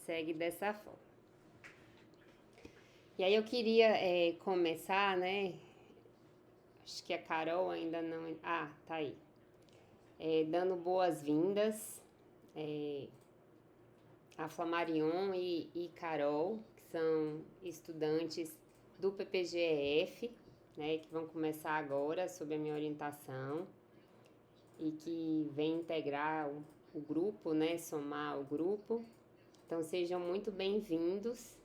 segue dessa forma. E aí eu queria começar, né? Acho que a Carol ainda não... Ah, tá aí. Dando boas-vindas a Flamarion e Carol, que são estudantes do PPGEF, né? Que vão começar agora sob a minha orientação e que vem integrar o grupo, né? Somar o grupo. Então sejam muito bem-vindos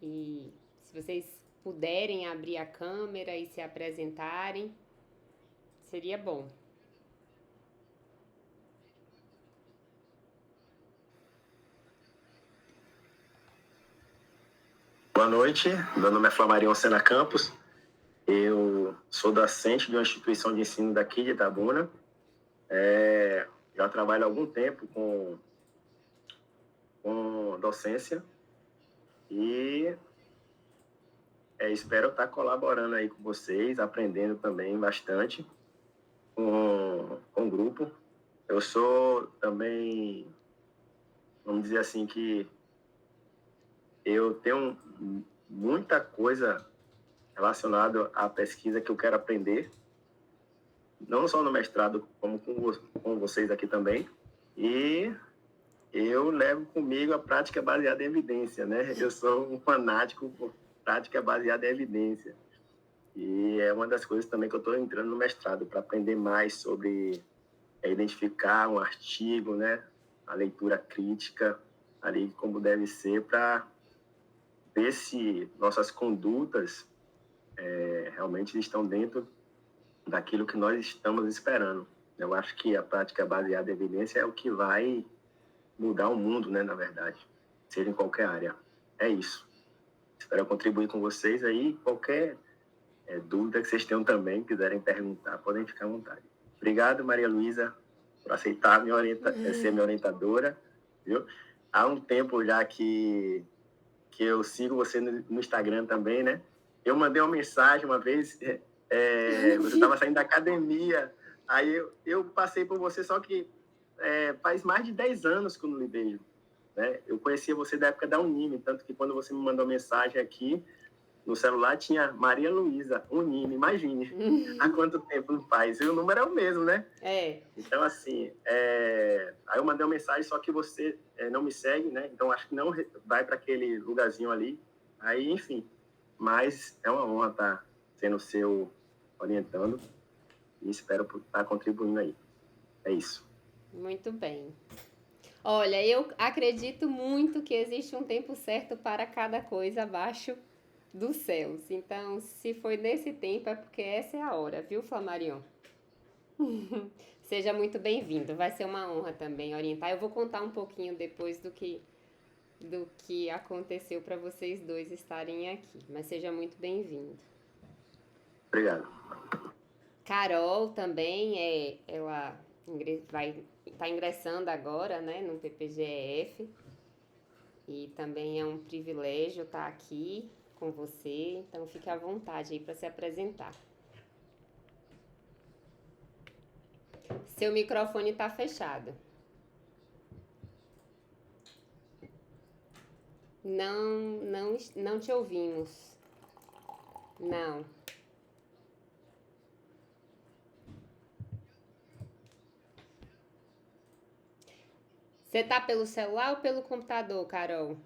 e se vocês puderem abrir a câmera e se apresentarem, seria bom. Boa noite, meu nome é Flamarion Sena Campos, eu sou docente de uma instituição de ensino daqui de Itabuna, já trabalho há algum tempo com docência e espero estar colaborando aí com vocês, aprendendo também bastante com o grupo. Eu sou também, vamos dizer assim, que eu tenho muita coisa relacionada à pesquisa que eu quero aprender, não só no mestrado, como com vocês aqui também. E eu levo comigo a prática baseada em evidência, né? Eu sou um fanático por prática baseada em evidência. E é uma das coisas também que eu estou entrando no mestrado, para aprender mais sobre identificar um artigo, né? A leitura crítica, ali como deve ser, para ver se nossas condutas realmente estão dentro daquilo que nós estamos esperando. Eu acho que a prática baseada em evidência é o que vai mudar o mundo, né, na verdade, seja em qualquer área. É isso. Espero contribuir com vocês aí. Qualquer dúvida que vocês tenham também, quiserem perguntar, podem ficar à vontade. Obrigado, Maria Luísa, por aceitar ser minha orientadora. Viu? Há um tempo já que eu sigo você no Instagram também, né? Eu mandei uma mensagem uma vez, você estava saindo da academia, aí eu passei por você, só que faz mais de 10 anos que eu não lhe vejo, né? Eu conhecia você da época da Unime, tanto que quando você me mandou mensagem aqui, no celular tinha Maria Luísa, Unime, imagine, há quanto tempo não faz? E o número é o mesmo, né? Então, assim, aí eu mandei uma mensagem, só que você não me segue, né? Então, acho que não vai para aquele lugarzinho ali. Aí, enfim, mas é uma honra estar sendo seu orientando e espero estar contribuindo aí. É isso. Muito bem. Olha, eu acredito muito que existe um tempo certo para cada coisa abaixo dos céus. Então, se foi nesse tempo, é porque essa é a hora, viu, Flamarion? Seja muito bem-vindo. Vai ser uma honra também orientar. Eu vou contar um pouquinho depois do que aconteceu para vocês dois estarem aqui. Mas seja muito bem-vindo. Obrigado. Carol também ela vai estar ingressando agora, né, no PPGEF. E também é um privilégio estar aqui com você. Então, fique à vontade aí para se apresentar. Seu microfone está fechado. Não te ouvimos. Não. Você tá pelo celular ou pelo computador, Carol?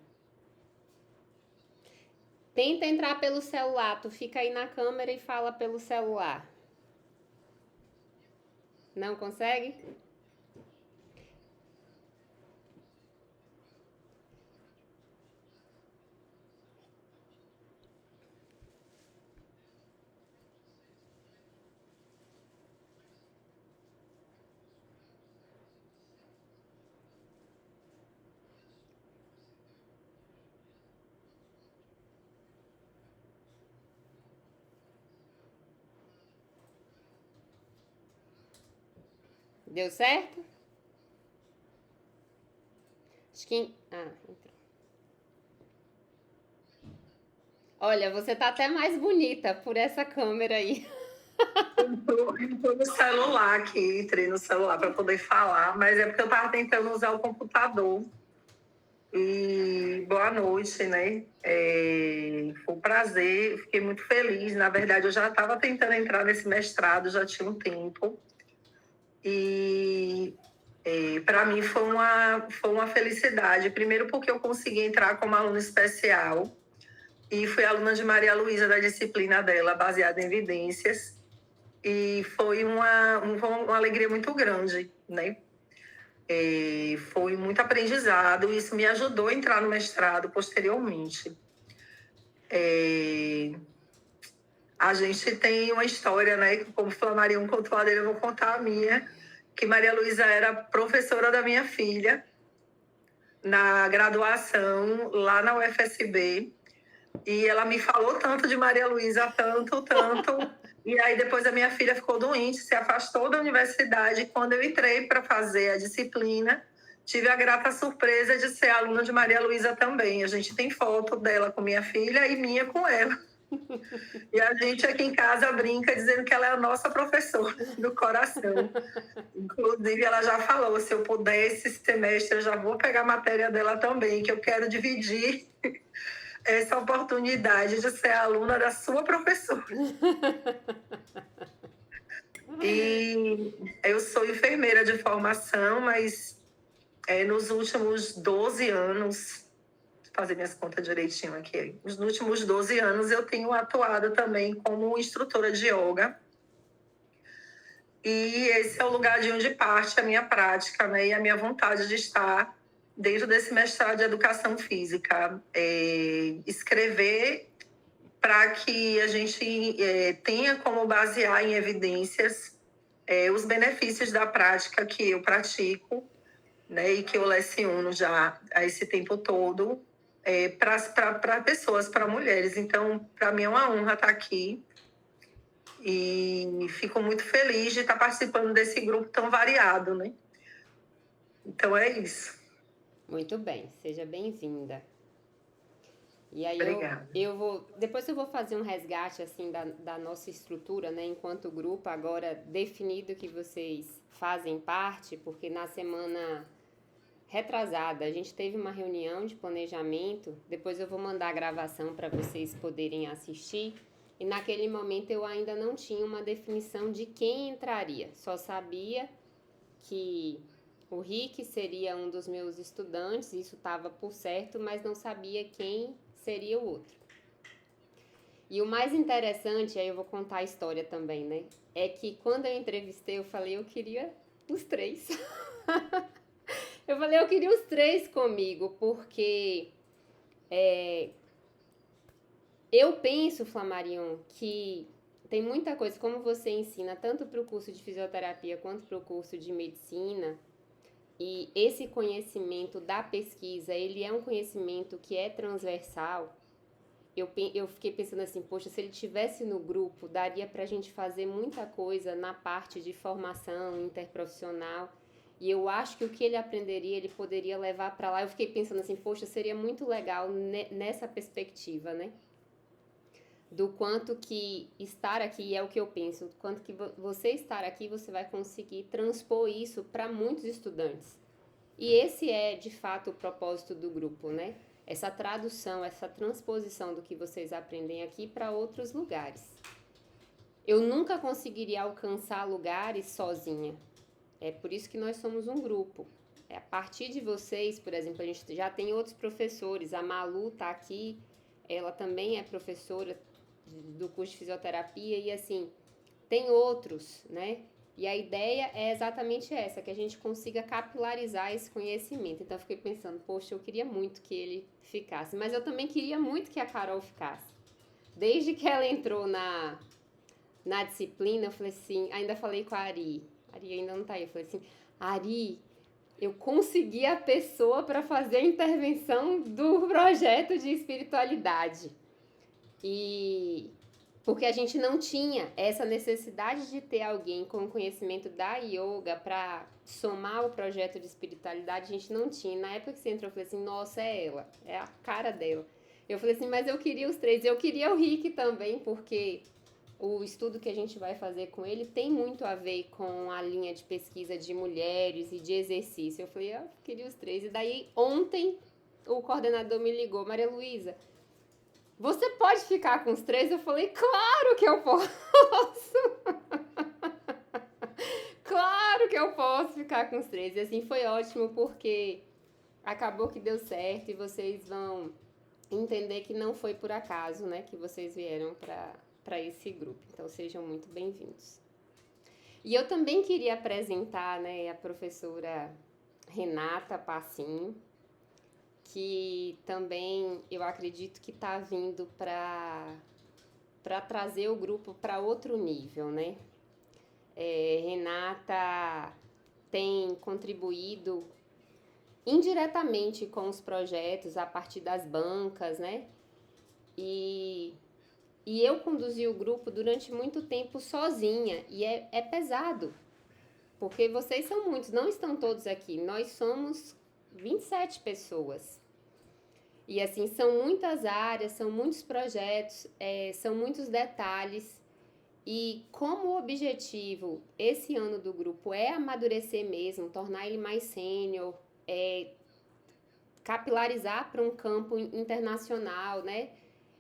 Tenta entrar pelo celular. Tu fica aí na câmera e fala pelo celular. Não consegue? Deu certo? Acho que... entrou. Olha, você tá até mais bonita por essa câmera aí. Entrou no celular aqui, entrei no celular para poder falar, mas é porque eu tava tentando usar o computador. E boa noite, né? Foi um prazer, fiquei muito feliz. Na verdade, eu já estava tentando entrar nesse mestrado, já tinha um tempo. E para mim foi uma felicidade. Primeiro porque eu consegui entrar como aluna especial e fui aluna de Maria Luísa, da disciplina dela, baseada em evidências. E foi uma alegria muito grande, né? Foi muito aprendizado, e isso me ajudou a entrar no mestrado posteriormente. A gente tem uma história, né? Como Flamarion contou a dele, eu vou contar a minha, que Maria Luísa era professora da minha filha na graduação lá na UFSB, e ela me falou tanto de Maria Luísa, tanto, e aí depois a minha filha ficou doente, se afastou da universidade. Quando eu entrei para fazer a disciplina, tive a grata surpresa de ser aluna de Maria Luísa também. A gente tem foto dela com minha filha e minha com ela. E a gente aqui em casa brinca dizendo que ela é a nossa professora do coração. Inclusive, ela já falou, se eu puder esse semestre, eu já vou pegar a matéria dela também, que eu quero dividir essa oportunidade de ser aluna da sua professora. E eu sou enfermeira de formação, mas nos últimos 12 anos, vou fazer minhas contas direitinho aqui, nos últimos 12 anos eu tenho atuado também como instrutora de yoga. E esse é o lugar de onde parte a minha prática, né, e a minha vontade de estar dentro desse mestrado de educação física. Escrever para que a gente tenha como basear em evidências os benefícios da prática que eu pratico, né, e que eu leciono já há esse tempo todo, para pessoas, para mulheres. Então, para mim é uma honra estar aqui e fico muito feliz de estar participando desse grupo tão variado, né? Então é isso. Muito bem, seja bem-vinda. E aí depois eu vou fazer um resgate assim da nossa estrutura, né, enquanto grupo, agora definido que vocês fazem parte, porque na semana retrasada a gente teve uma reunião de planejamento, depois eu vou mandar a gravação para vocês poderem assistir, e naquele momento eu ainda não tinha uma definição de quem entraria, só sabia que o Rick seria um dos meus estudantes, isso estava por certo, mas não sabia quem seria o outro. E o mais interessante, aí eu vou contar a história também, né? É que quando eu entrevistei, eu falei, eu queria os 3. Eu falei, eu queria os 3 comigo, porque eu penso, Flamarion, que tem muita coisa, como você ensina, tanto para o curso de fisioterapia quanto para o curso de medicina, e esse conhecimento da pesquisa, ele é um conhecimento que é transversal. Eu fiquei pensando assim, poxa, se ele tivesse no grupo, daria pra gente fazer muita coisa na parte de formação interprofissional. E eu acho que o que ele aprenderia, ele poderia levar para lá. Eu fiquei pensando assim, poxa, seria muito legal nessa perspectiva, né? Do quanto que estar aqui, é o que eu penso, do quanto que você estar aqui, você vai conseguir transpor isso para muitos estudantes. E esse é, de fato, o propósito do grupo, né? Essa tradução, essa transposição do que vocês aprendem aqui para outros lugares. Eu nunca conseguiria alcançar lugares sozinha. É por isso que nós somos um grupo. A partir de vocês, por exemplo, a gente já tem outros professores. A Malu está aqui, ela também é professora do curso de fisioterapia e assim, tem outros, né? E a ideia é exatamente essa, que a gente consiga capilarizar esse conhecimento. Então eu fiquei pensando, poxa, eu queria muito que ele ficasse, mas eu também queria muito que a Carol ficasse. Desde que ela entrou na disciplina, eu falei assim, ainda falei com a Ari ainda não tá aí, eu falei assim, Ari, eu consegui a pessoa para fazer a intervenção do projeto de espiritualidade. E porque a gente não tinha essa necessidade de ter alguém com conhecimento da yoga para somar o projeto de espiritualidade, a gente não tinha. Na época que você entrou, eu falei assim, nossa, é ela, é a cara dela. Eu falei assim, mas eu queria os 3, eu queria o Rick também, porque o estudo que a gente vai fazer com ele tem muito a ver com a linha de pesquisa de mulheres e de exercício. Eu falei, eu queria os 3. E daí, ontem, o coordenador me ligou, Maria Luísa, você pode ficar com os 3? Eu falei, claro que eu posso! Claro que eu posso ficar com os 3. E assim, foi ótimo porque acabou que deu certo e vocês vão entender que não foi por acaso, né, que vocês vieram para esse grupo. Então, sejam muito bem-vindos. E eu também queria apresentar, né, a professora Renata Passim, que também eu acredito que está vindo para trazer o grupo para outro nível, né? Renata tem contribuído indiretamente com os projetos a partir das bancas, né? E eu conduzi o grupo durante muito tempo sozinha e é pesado, porque vocês são muitos, não estão todos aqui, nós somos 27 pessoas. E assim, são muitas áreas, são muitos projetos, são muitos detalhes. E como o objetivo esse ano do grupo é amadurecer mesmo, tornar ele mais sênior, capilarizar para um campo internacional, né?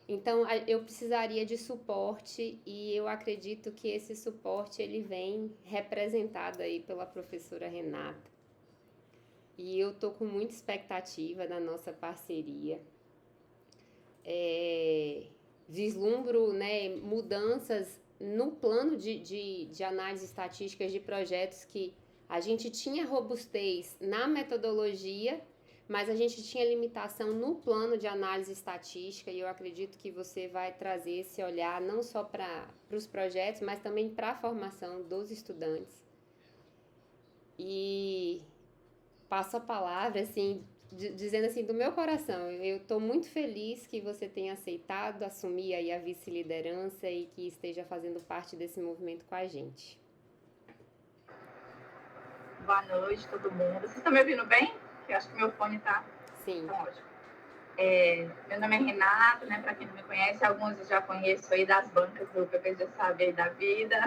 Então, eu precisaria de suporte e eu acredito que esse suporte ele vem representado aí pela professora Renata. E eu tô com muita expectativa da nossa parceria. Vislumbro, né, mudanças no plano de análise estatística de projetos que a gente tinha robustez na metodologia, mas a gente tinha limitação no plano de análise estatística e eu acredito que você vai trazer esse olhar não só para os projetos, mas também para a formação dos estudantes. E passo a palavra, assim, dizendo assim, do meu coração, eu estou muito feliz que você tenha aceitado assumir aí a vice-liderança e que esteja fazendo parte desse movimento com a gente. Boa noite, todo mundo. Vocês estão me ouvindo bem? Eu acho que meu fone está... Sim. Tá ótimo. Meu nome é Renata, né? Para quem não me conhece, alguns eu já conheço aí das bancas do PPG SAB aí da vida,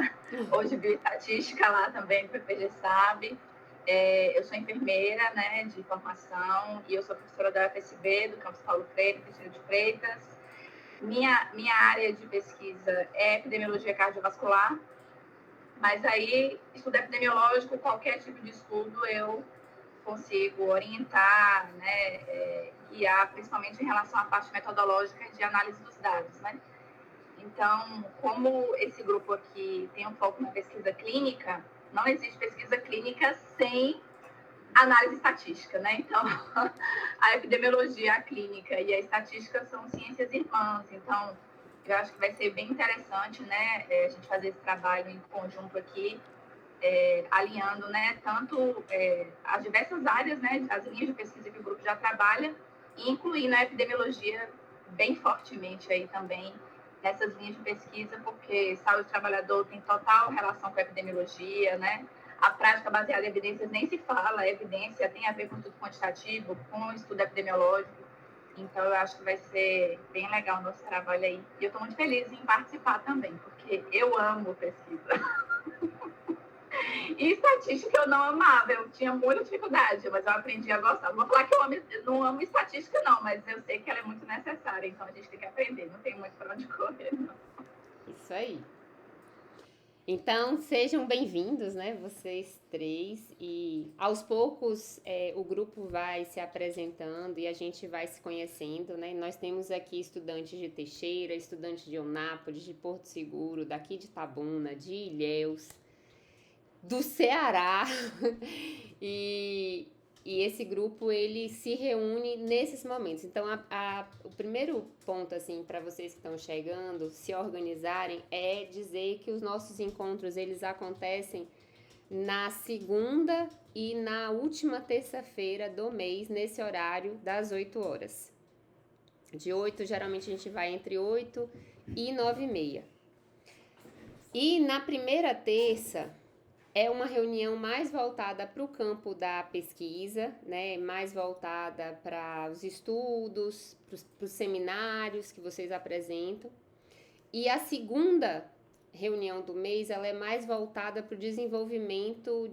ou de bioestatística lá também do PPG SAB. Eu sou enfermeira, né, de formação, e eu sou professora da UFSB, do campus Paulo Freire, Cristina de Freitas. Minha área de pesquisa é epidemiologia cardiovascular, mas aí, estudo epidemiológico, qualquer tipo de estudo eu consigo orientar, né, guiar, principalmente em relação à parte metodológica de análise dos dados, né? Então, como esse grupo aqui tem um foco na pesquisa clínica, não existe pesquisa clínica sem análise estatística, né? Então, a epidemiologia, a clínica e a estatística são ciências irmãs. Então, eu acho que vai ser bem interessante, né, a gente fazer esse trabalho em conjunto aqui, alinhando, né, tanto as diversas áreas, né, as linhas de pesquisa que o grupo já trabalha, e incluindo a epidemiologia bem fortemente aí também nessas linhas de pesquisa, porque saúde do trabalhador tem total relação com a epidemiologia, né? A prática baseada em evidências nem se fala, a evidência tem a ver com estudo quantitativo, com estudo epidemiológico, então eu acho que vai ser bem legal o nosso trabalho aí. E eu estou muito feliz em participar também, porque eu amo pesquisa. E estatística eu não amava, eu tinha muita dificuldade, mas eu aprendi a gostar. Não vou falar que eu não amo estatística, não, mas eu sei que ela é muito necessária, então a gente tem que aprender, não tem muito para onde correr, não. Isso aí. Então, sejam bem-vindos, né, vocês 3, e aos poucos o grupo vai se apresentando e a gente vai se conhecendo, né, nós temos aqui estudantes de Teixeira, estudantes de Eunápolis, de Porto Seguro, daqui de Itabuna, de Ilhéus, do Ceará, e esse grupo, ele se reúne nesses momentos. Então, o primeiro ponto, assim, para vocês que estão chegando, se organizarem, é dizer que os nossos encontros, eles acontecem na segunda e na última terça-feira do mês, nesse horário das 8 horas. De 8, geralmente a gente vai entre 8 e 9h30. E na primeira terça é uma reunião mais voltada para o campo da pesquisa, né? Mais voltada para os estudos, para os seminários que vocês apresentam. E a segunda reunião do mês, ela é mais voltada para o desenvolvimento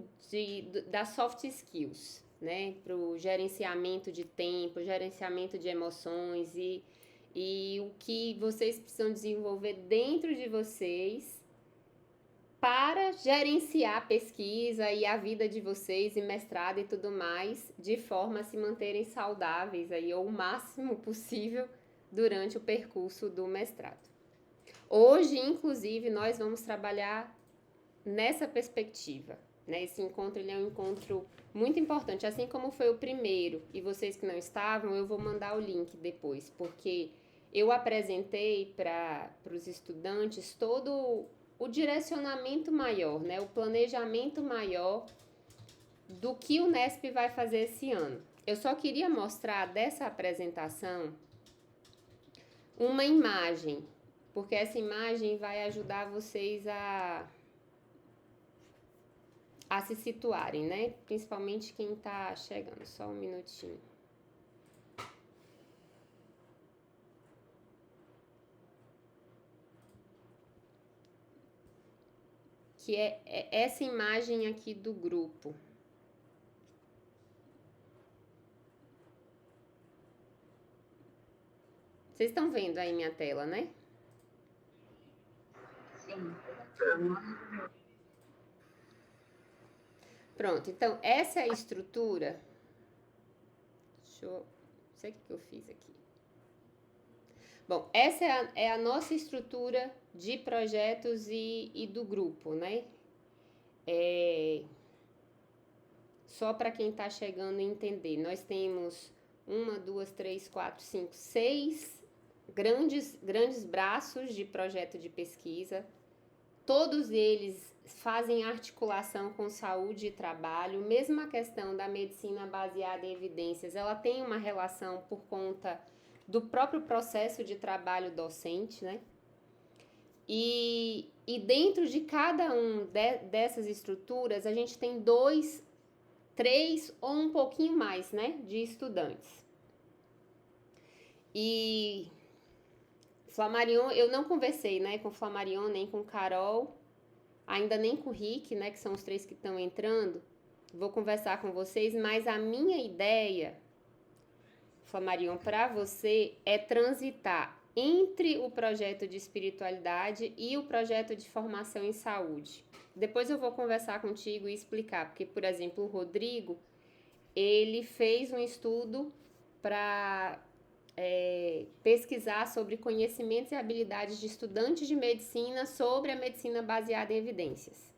das soft skills, né, para o gerenciamento de tempo, gerenciamento de emoções e o que vocês precisam desenvolver dentro de vocês para gerenciar a pesquisa e a vida de vocês e mestrado e tudo mais, de forma a se manterem saudáveis aí, ou o máximo possível durante o percurso do mestrado. Hoje, inclusive, nós vamos trabalhar nessa perspectiva, né? Esse encontro ele é um encontro muito importante, assim como foi o primeiro, e vocês que não estavam, eu vou mandar o link depois, porque eu apresentei para os estudantes todo o direcionamento maior, né? O planejamento maior do que o Nesp vai fazer esse ano. Eu só queria mostrar dessa apresentação uma imagem, porque essa imagem vai ajudar vocês a se situarem, né? Principalmente quem está chegando. Só um minutinho. Que é essa imagem aqui do grupo. Vocês estão vendo aí minha tela, né? Sim. Pronto, então essa é a estrutura. Deixa eu... Não sei o que eu fiz aqui. Bom, essa é a nossa estrutura de projetos e do grupo, né? Só para quem está chegando a entender, nós temos 1, 2, 3, 4, 5, 6 grandes braços de projeto de pesquisa. Todos eles fazem articulação com saúde e trabalho. Mesmo a questão da medicina baseada em evidências, ela tem uma relação por conta do próprio processo de trabalho docente, né? E dentro de cada um dessas estruturas, a gente tem 2, 3 ou um pouquinho mais, né, de estudantes. E Flamarion, eu não conversei, né, com Flamarion, nem com Carol, ainda nem com o Rick, né, que são os 3 que estão entrando. Vou conversar com vocês, mas a minha ideia, Flamarion, para você é transitar entre o projeto de espiritualidade e o projeto de formação em saúde. Depois eu vou conversar contigo e explicar, porque, por exemplo, o Rodrigo, ele fez um estudo para pesquisar sobre conhecimentos e habilidades de estudantes de medicina sobre a medicina baseada em evidências.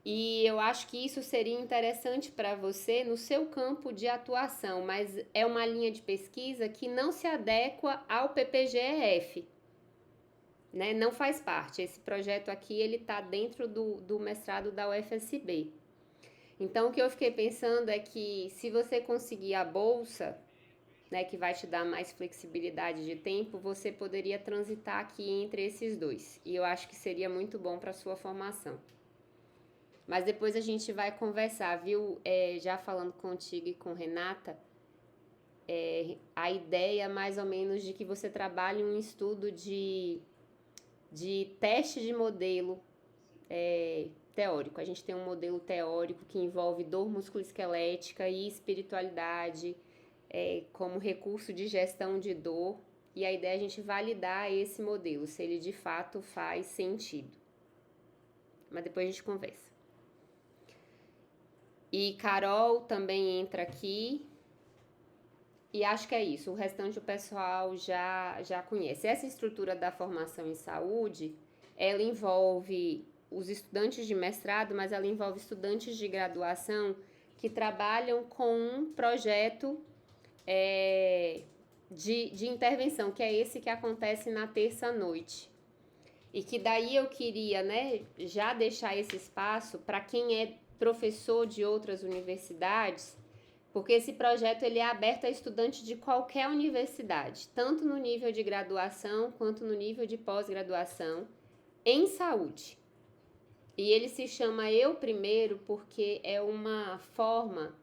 E eu acho que isso seria interessante para você no seu campo de atuação, mas é uma linha de pesquisa que não se adequa ao PPGEF, né? Não faz parte. Esse projeto aqui, ele está dentro do mestrado da UFSB. Então, o que eu fiquei pensando é que se você conseguir a bolsa, né, que vai te dar mais flexibilidade de tempo, você poderia transitar aqui entre esses 2. E eu acho que seria muito bom para a sua formação. Mas depois a gente vai conversar, viu? Já falando contigo e com Renata, a ideia mais ou menos de que você trabalhe um estudo de teste de modelo teórico. A gente tem um modelo teórico que envolve dor musculoesquelética e espiritualidade como recurso de gestão de dor. E a ideia é a gente validar esse modelo, se ele de fato faz sentido. Mas depois a gente conversa. E Carol também entra aqui. E acho que é isso. O restante do pessoal já conhece. Essa estrutura da formação em saúde, ela envolve os estudantes de mestrado, mas ela envolve estudantes de graduação que trabalham com um projeto de intervenção, que é esse que acontece na terça-noite. E que daí eu queria, né, já deixar esse espaço para quem é professor de outras universidades, porque esse projeto ele é aberto a estudantes de qualquer universidade, tanto no nível de graduação quanto no nível de pós-graduação em saúde. E ele se chama Eu Primeiro porque é uma forma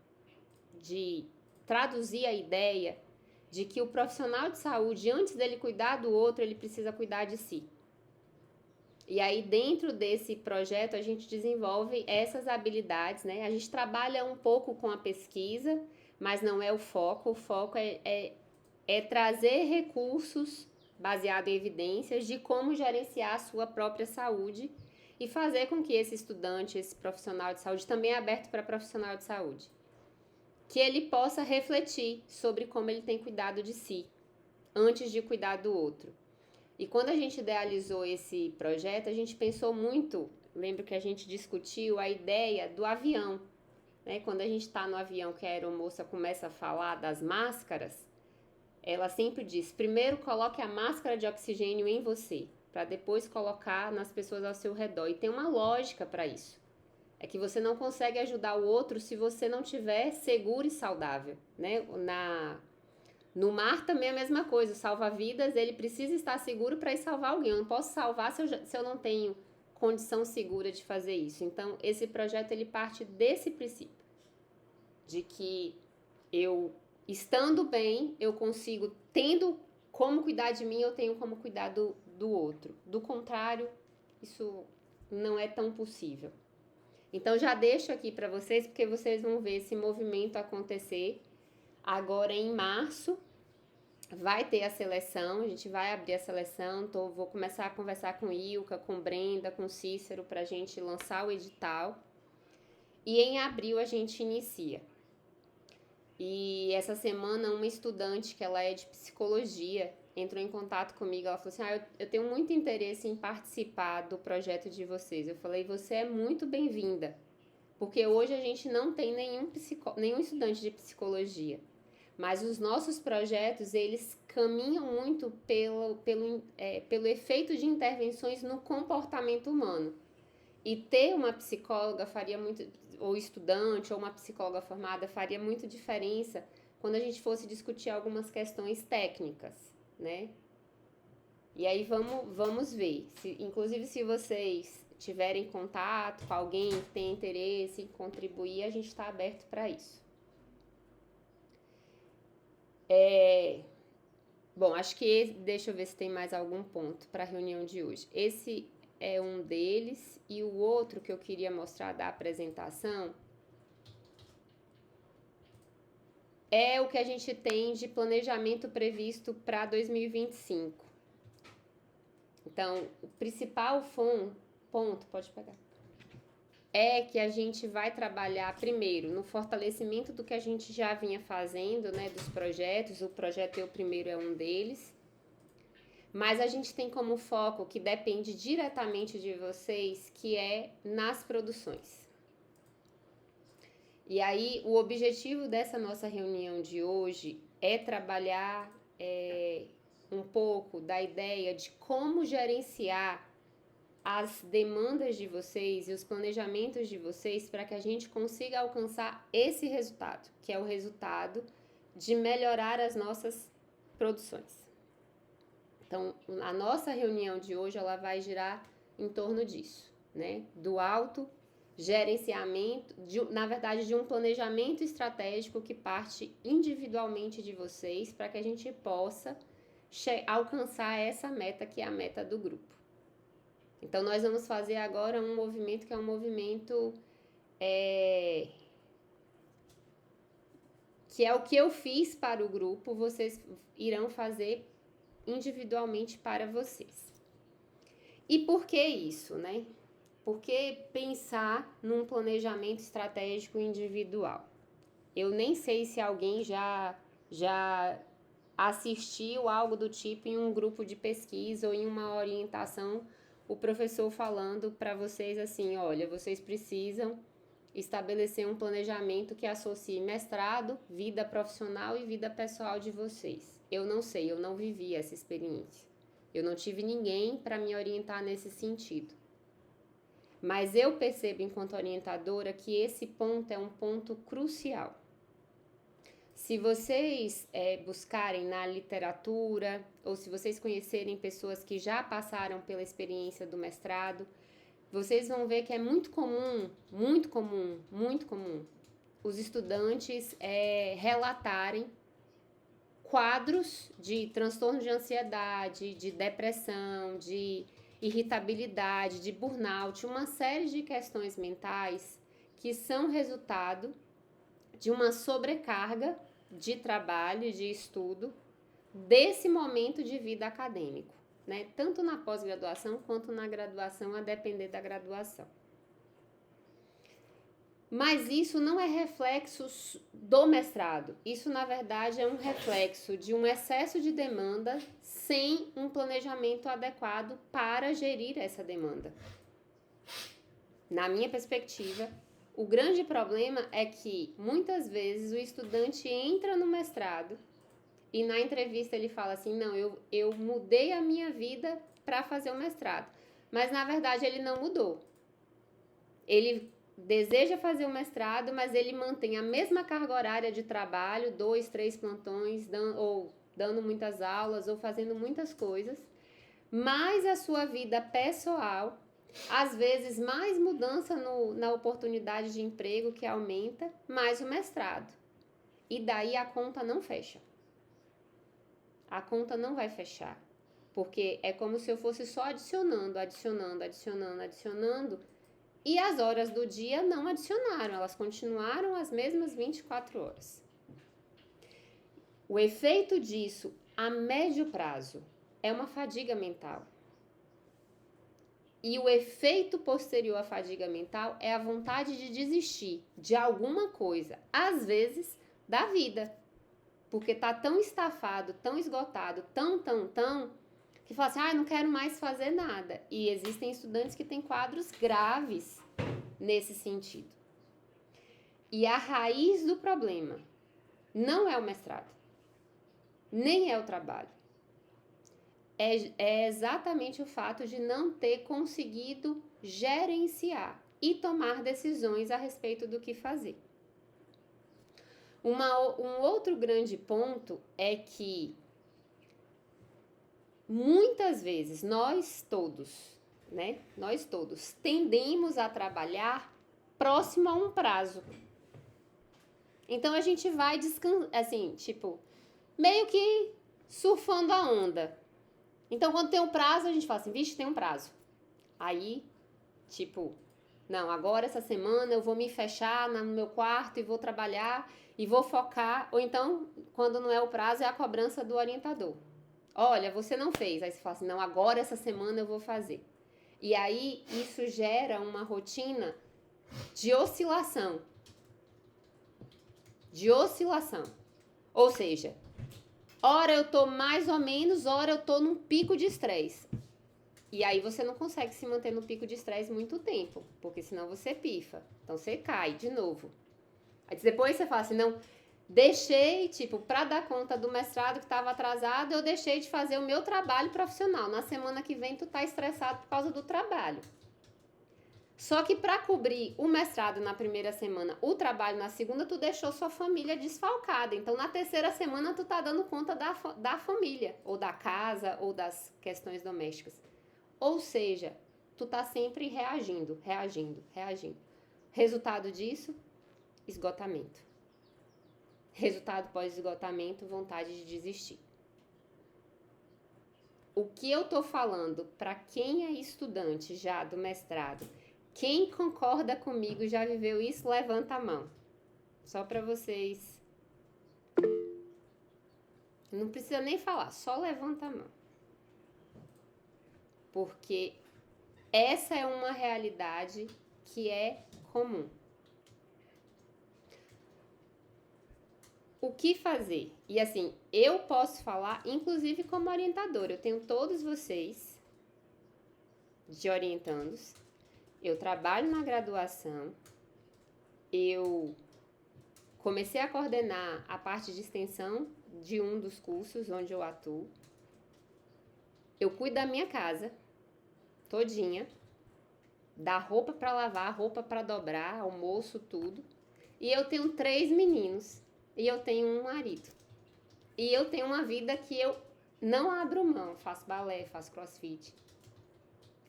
de traduzir a ideia de que o profissional de saúde, antes dele cuidar do outro, ele precisa cuidar de si. E aí, dentro desse projeto, a gente desenvolve essas habilidades, né? A gente trabalha um pouco com a pesquisa, mas não é o foco. O foco é trazer recursos baseados em evidências de como gerenciar a sua própria saúde e fazer com que esse estudante, esse profissional de saúde, também é aberto para profissional de saúde, que ele possa refletir sobre como ele tem cuidado de si, antes de cuidar do outro. E quando a gente idealizou esse projeto, a gente pensou muito, lembro que a gente discutiu a ideia do avião, né? Quando a gente está no avião, que a aeromoça começa a falar das máscaras, ela sempre diz, primeiro coloque a máscara de oxigênio em você, para depois colocar nas pessoas ao seu redor. E tem uma lógica para isso. É que você não consegue ajudar o outro se você não estiver seguro e saudável, né? No mar também é a mesma coisa, o salva-vidas, ele precisa estar seguro para ir salvar alguém. Eu não posso salvar se eu não tenho condição segura de fazer isso. Então, esse projeto, ele parte desse princípio, de que eu, estando bem, eu consigo, tendo como cuidar de mim, eu tenho como cuidar do outro. Do contrário, isso não é tão possível. Então, já deixo aqui para vocês, porque vocês vão ver esse movimento acontecer. Agora, em março, vai ter a seleção, a gente vai abrir a seleção, vou começar a conversar com Ilka, com Brenda, com Cícero, para a gente lançar o edital. E em abril a gente inicia. E essa semana uma estudante, que ela é de psicologia, entrou em contato comigo, ela falou assim, eu tenho muito interesse em participar do projeto de vocês. Eu falei, você é muito bem-vinda, porque hoje a gente não tem nenhum estudante de psicologia, mas os nossos projetos, eles caminham muito pelo efeito de intervenções no comportamento humano. E ter uma psicóloga faria muito, ou estudante, ou uma psicóloga formada, faria muito diferença quando a gente fosse discutir algumas questões técnicas, né? E aí vamos ver. Inclusive, se vocês tiverem contato com alguém que tem interesse em contribuir, a gente está aberto para isso. Bom, acho que deixa eu ver se tem mais algum ponto para a reunião de hoje. Esse é um deles, e o outro que eu queria mostrar da apresentação é o que a gente tem de planejamento previsto para 2025. Então, o principal ponto, pode pegar, é que a gente vai trabalhar primeiro no fortalecimento do que a gente já vinha fazendo, né, dos projetos. O projeto Eu Primeiro é um deles. Mas a gente tem como foco, que depende diretamente de vocês, que é nas produções. E aí, o objetivo dessa nossa reunião de hoje é trabalhar um pouco da ideia de como gerenciar as demandas de vocês e os planejamentos de vocês para que a gente consiga alcançar esse resultado, que é o resultado de melhorar as nossas produções. Então, a nossa reunião de hoje, ela vai girar em torno disso, né? Do autogerenciamento, na verdade, de um planejamento estratégico que parte individualmente de vocês para que a gente possa alcançar essa meta, que é a meta do grupo. Então, nós vamos fazer agora um movimento que é um movimento que é o que eu fiz para o grupo, vocês irão fazer individualmente para vocês. E por que isso, né? Por que pensar num planejamento estratégico individual? Eu nem sei se alguém já assistiu algo do tipo em um grupo de pesquisa ou em uma orientação, o professor falando para vocês assim, olha, vocês precisam estabelecer um planejamento que associe mestrado, vida profissional e vida pessoal de vocês. Eu não sei, eu não vivi essa experiência. Eu não tive ninguém para me orientar nesse sentido. Mas eu percebo, enquanto orientadora, que esse ponto é um ponto crucial. Se vocês buscarem na literatura, ou se vocês conhecerem pessoas que já passaram pela experiência do mestrado, vocês vão ver que é muito comum os estudantes relatarem quadros de transtorno de ansiedade, de depressão, de irritabilidade, de burnout, uma série de questões mentais que são resultado de uma sobrecarga de trabalho, de estudo, desse momento de vida acadêmico, né? Tanto na pós-graduação quanto na graduação, a depender da graduação. Mas isso não é reflexo do mestrado. Isso, na verdade, é um reflexo de um excesso de demanda sem um planejamento adequado para gerir essa demanda. Na minha perspectiva, o grande problema é que, muitas vezes, o estudante entra no mestrado e na entrevista ele fala assim, não, eu mudei a minha vida para fazer o mestrado. Mas, na verdade, ele não mudou. Ele deseja fazer o mestrado, mas ele mantém a mesma carga horária de trabalho, 2, 3 plantões, ou dando muitas aulas, ou fazendo muitas coisas, mas a sua vida pessoal, às vezes mais mudança na oportunidade de emprego que aumenta, mais o mestrado. E daí a conta não fecha. A conta não vai fechar, porque é como se eu fosse só adicionando, e as horas do dia não adicionaram, elas continuaram as mesmas 24 horas. O efeito disso a médio prazo é uma fadiga mental. E o efeito posterior à fadiga mental é a vontade de desistir de alguma coisa, às vezes da vida. Porque tá tão estafado, tão esgotado, tão, que fala assim, não quero mais fazer nada. E existem estudantes que têm quadros graves nesse sentido. E a raiz do problema não é o mestrado, nem é o trabalho. É exatamente o fato de não ter conseguido gerenciar e tomar decisões a respeito do que fazer. Um outro grande ponto é que muitas vezes nós todos tendemos a trabalhar próximo a um prazo. Então a gente vai assim, meio que surfando a onda. Então quando tem um prazo, a gente fala assim, vixe, tem um prazo. Aí, não, agora essa semana eu vou me fechar no meu quarto e vou trabalhar e vou focar. Ou então, quando não é o prazo, é a cobrança do orientador. Olha, você não fez. Aí você fala assim, não, agora essa semana eu vou fazer. E aí, isso gera uma rotina de oscilação. Ou seja, ora eu tô mais ou menos, ora eu tô num pico de estresse. E aí você não consegue se manter no pico de estresse muito tempo, porque senão você pifa. Então você cai de novo. Aí depois você fala assim, não, deixei, para dar conta do mestrado que estava atrasado, eu deixei de fazer o meu trabalho profissional. Na semana que vem tu tá estressado por causa do trabalho. Só que para cobrir o mestrado na primeira semana, o trabalho na segunda, tu deixou sua família desfalcada. Então, na terceira semana, tu tá dando conta da família, ou da casa, ou das questões domésticas. Ou seja, tu tá sempre reagindo. Resultado disso, esgotamento. Resultado pós-esgotamento, vontade de desistir. O que eu tô falando para quem é estudante já do mestrado, quem concorda comigo já viveu isso, levanta a mão. Só para vocês. Não precisa nem falar, só levanta a mão. Porque essa é uma realidade que é comum. O que fazer? E assim, eu posso falar, inclusive como orientadora. Eu tenho todos vocês de orientandos. Eu trabalho na graduação. Eu comecei a coordenar a parte de extensão de um dos cursos onde eu atuo. Eu cuido da minha casa todinha, da roupa para lavar, roupa para dobrar, almoço, tudo. E eu tenho 3 meninos e eu tenho um marido. E eu tenho uma vida que eu não abro mão, faço balé, faço crossfit.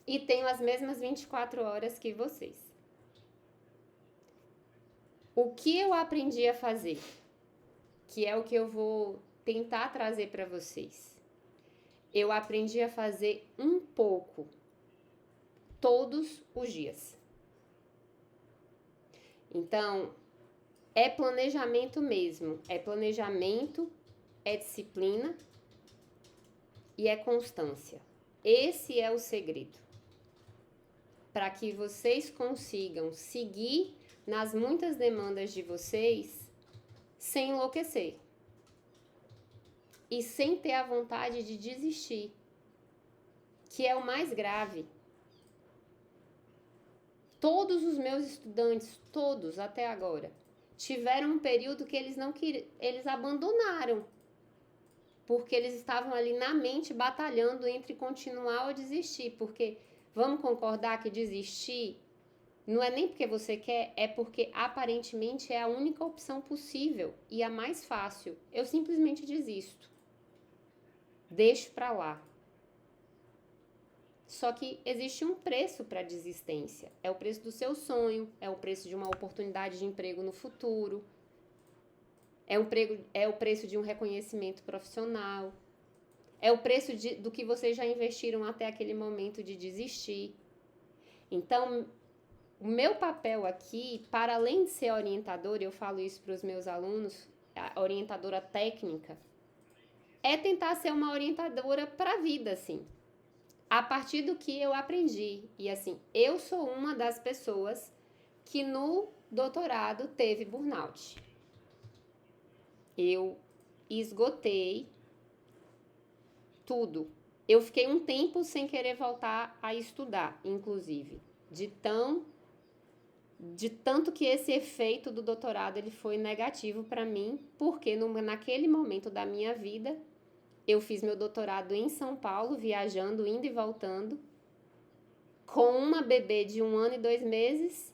E tenho as mesmas 24 horas que vocês. O que eu aprendi a fazer, que é o que eu vou tentar trazer para vocês. Eu aprendi a fazer um pouco todos os dias. Então, é planejamento mesmo. É planejamento, é disciplina e é constância. Esse é o segredo. Para que vocês consigam seguir nas muitas demandas de vocês sem enlouquecer. E sem ter a vontade de desistir. Que é o mais grave. Todos os meus estudantes, todos até agora, tiveram um período que eles não queriam, eles abandonaram. Porque eles estavam ali na mente batalhando entre continuar ou desistir. Porque vamos concordar que desistir não é nem porque você quer, é porque aparentemente é a única opção possível e a mais fácil. Eu simplesmente desisto. Deixo pra lá. Só que existe um preço para a desistência. É o preço do seu sonho, é o preço de uma oportunidade de emprego no futuro, é o preço de um reconhecimento profissional, é o preço do que vocês já investiram até aquele momento de desistir. Então, o meu papel aqui, para além de ser orientadora, eu falo isso para os meus alunos, a orientadora técnica, é tentar ser uma orientadora para a vida, assim. A partir do que eu aprendi. E assim, eu sou uma das pessoas que no doutorado teve burnout. Eu esgotei tudo. Eu fiquei um tempo sem querer voltar a estudar, inclusive. De tanto que esse efeito do doutorado ele foi negativo para mim, porque naquele momento da minha vida, eu fiz meu doutorado em São Paulo, viajando, indo e voltando, com uma bebê de 1 ano e 2 meses,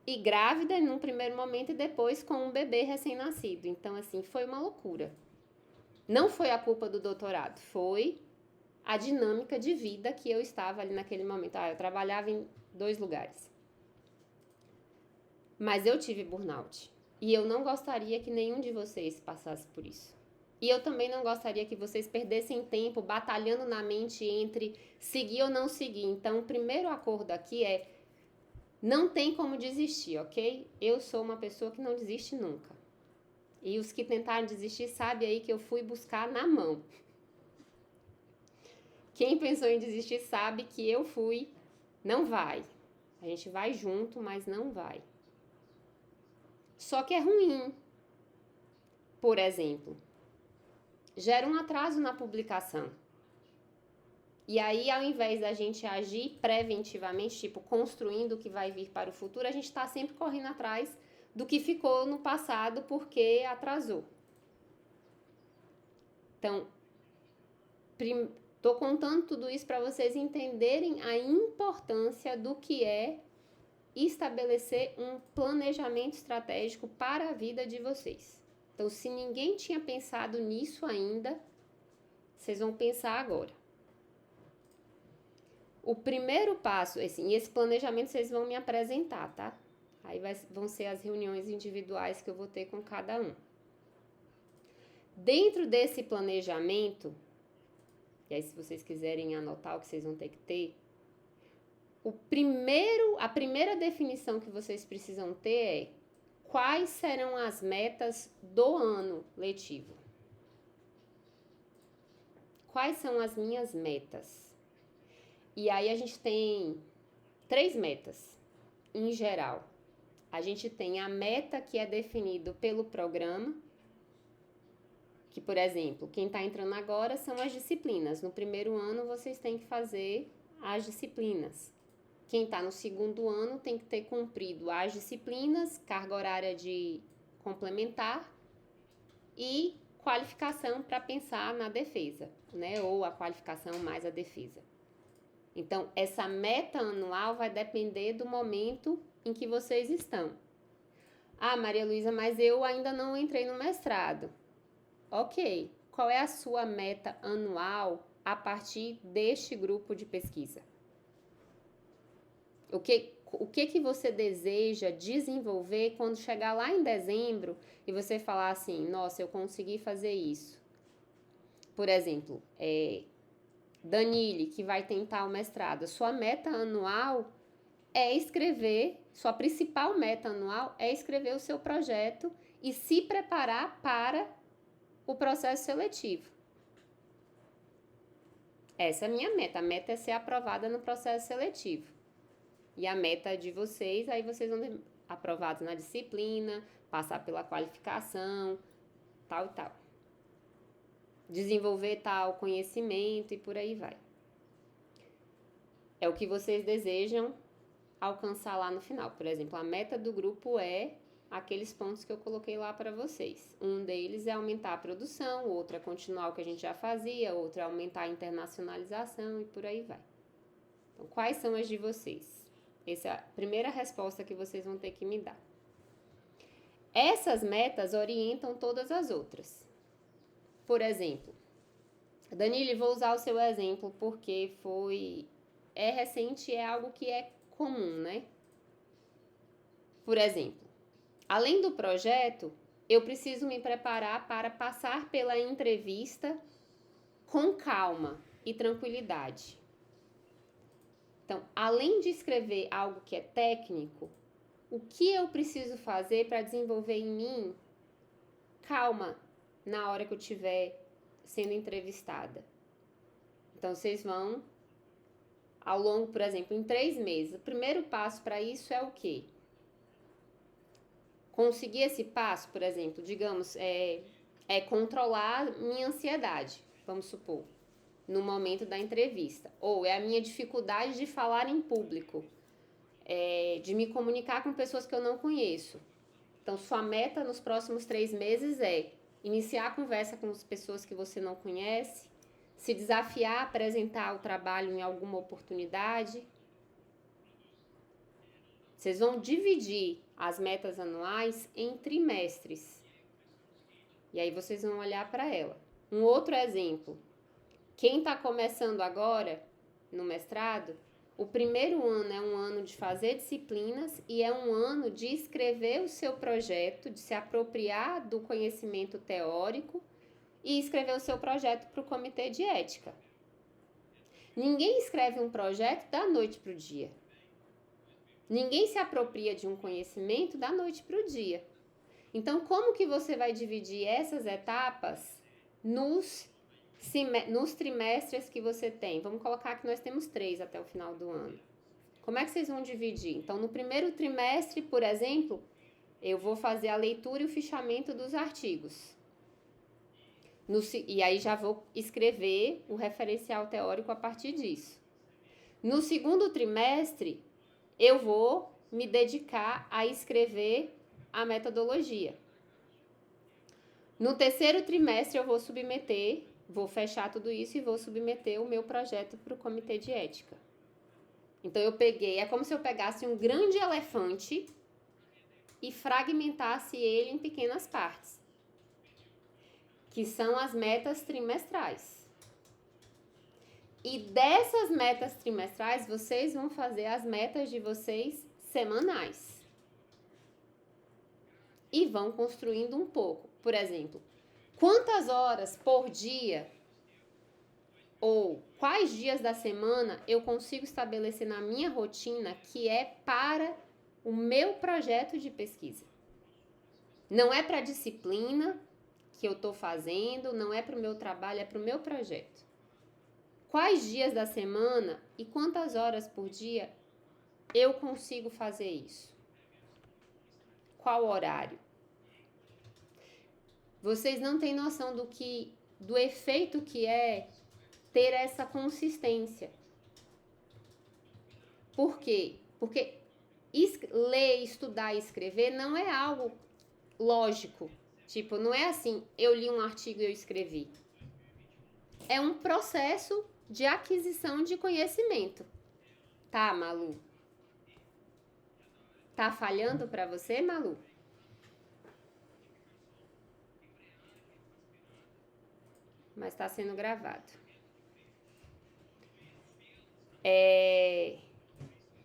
e grávida num primeiro momento e depois com um bebê recém-nascido. Então, assim, foi uma loucura. Não foi a culpa do doutorado, foi a dinâmica de vida que eu estava ali naquele momento. Eu trabalhava em 2 lugares. Mas eu tive burnout. E eu não gostaria que nenhum de vocês passasse por isso. E eu também não gostaria que vocês perdessem tempo batalhando na mente entre seguir ou não seguir. Então, o primeiro acordo aqui é: não tem como desistir, ok? Eu sou uma pessoa que não desiste nunca. E os que tentaram desistir sabem aí que eu fui buscar na mão. Quem pensou em desistir sabe que eu fui, não vai. A gente vai junto, mas não vai. Só que é ruim. Por exemplo, gera um atraso na publicação. E aí, ao invés da gente agir preventivamente, tipo, construindo o que vai vir para o futuro, a gente está sempre correndo atrás do que ficou no passado porque atrasou. Então, tô contando tudo isso para vocês entenderem a importância do que é estabelecer um planejamento estratégico para a vida de vocês. Então, se ninguém tinha pensado nisso ainda, vocês vão pensar agora. O primeiro passo, assim, esse planejamento vocês vão me apresentar, tá? Aí vão ser as reuniões individuais que eu vou ter com cada um. Dentro desse planejamento, e aí se vocês quiserem anotar o que vocês vão ter que ter, a primeira definição que vocês precisam ter é: quais serão as metas do ano letivo? Quais são as minhas metas? E aí a gente tem 3 metas, em geral. A gente tem a meta que é definida pelo programa, que, por exemplo, quem está entrando agora são as disciplinas. No primeiro ano, vocês têm que fazer as disciplinas. Quem está no segundo ano tem que ter cumprido as disciplinas, carga horária de complementar e qualificação para pensar na defesa, né? Ou a qualificação mais a defesa. Então, essa meta anual vai depender do momento em que vocês estão. Ah, Maria Luísa, mas eu ainda não entrei no mestrado. Ok, qual é a sua meta anual a partir deste grupo de pesquisa? O que você deseja desenvolver quando chegar lá em dezembro e você falar assim: nossa, eu consegui fazer isso. Por exemplo, Danile, que vai tentar o mestrado, sua meta anual é escrever, sua principal meta anual é escrever o seu projeto e se preparar para o processo seletivo. Essa é a minha meta. A meta é ser aprovada no processo seletivo. E a meta de vocês, aí vocês vão ser aprovados na disciplina, passar pela qualificação, tal e tal. Desenvolver tal conhecimento e por aí vai. É o que vocês desejam alcançar lá no final. Por exemplo, a meta do grupo é aqueles pontos que eu coloquei lá para vocês. Um deles é aumentar a produção, o outro é continuar o que a gente já fazia, outro é aumentar a internacionalização e por aí vai. Então, quais são as de vocês? Essa é a primeira resposta que vocês vão ter que me dar. Essas metas orientam todas as outras. Por exemplo, Danile, vou usar o seu exemplo porque é recente e é algo que é comum, né? Por exemplo, além do projeto, eu preciso me preparar para passar pela entrevista com calma e tranquilidade. Então, além de escrever algo que é técnico, o que eu preciso fazer para desenvolver em mim calma na hora que eu estiver sendo entrevistada? Então, vocês vão, ao longo, por exemplo, em 3 meses, o primeiro passo para isso é o quê? Conseguir esse passo, por exemplo, digamos, é controlar minha ansiedade, vamos supor, no momento da entrevista. Ou é a minha dificuldade de falar em público, de me comunicar com pessoas que eu não conheço. Então, sua meta nos próximos 3 meses é iniciar a conversa com as pessoas que você não conhece, se desafiar a apresentar o trabalho em alguma oportunidade. Vocês vão dividir as metas anuais em trimestres. E aí vocês vão olhar para ela. Um outro exemplo. Quem está começando agora no mestrado, o primeiro ano é um ano de fazer disciplinas e é um ano de escrever o seu projeto, de se apropriar do conhecimento teórico e escrever o seu projeto para o comitê de ética. Ninguém escreve um projeto da noite para o dia. Ninguém se apropria de um conhecimento da noite para o dia. Então, como que você vai dividir essas etapas nos trimestres que você tem? Vamos colocar que nós temos 3 até o final do ano. Como é que vocês vão dividir? Então, no primeiro trimestre, por exemplo, eu vou fazer a leitura e o fichamento dos artigos. E aí já vou escrever o referencial teórico a partir disso. No segundo trimestre, eu vou me dedicar a escrever a metodologia. No terceiro trimestre, eu vou fechar tudo isso e vou submeter o meu projeto para o comitê de ética. Então, é como se eu pegasse um grande elefante e fragmentasse ele em pequenas partes, que são as metas trimestrais. E dessas metas trimestrais, vocês vão fazer as metas de vocês semanais. E vão construindo um pouco. Por exemplo, quantas horas por dia ou quais dias da semana eu consigo estabelecer na minha rotina que é para o meu projeto de pesquisa? Não é para a disciplina que eu estou fazendo, não é para o meu trabalho, é para o meu projeto. Quais dias da semana e quantas horas por dia eu consigo fazer isso? Qual horário? Vocês não têm noção do efeito que é ter essa consistência. Por quê? Porque ler, estudar e escrever não é algo lógico. Tipo, não é assim, eu li um artigo e eu escrevi. É um processo de aquisição de conhecimento. Tá, Malu? Tá falhando para você, Malu? Mas está sendo gravado.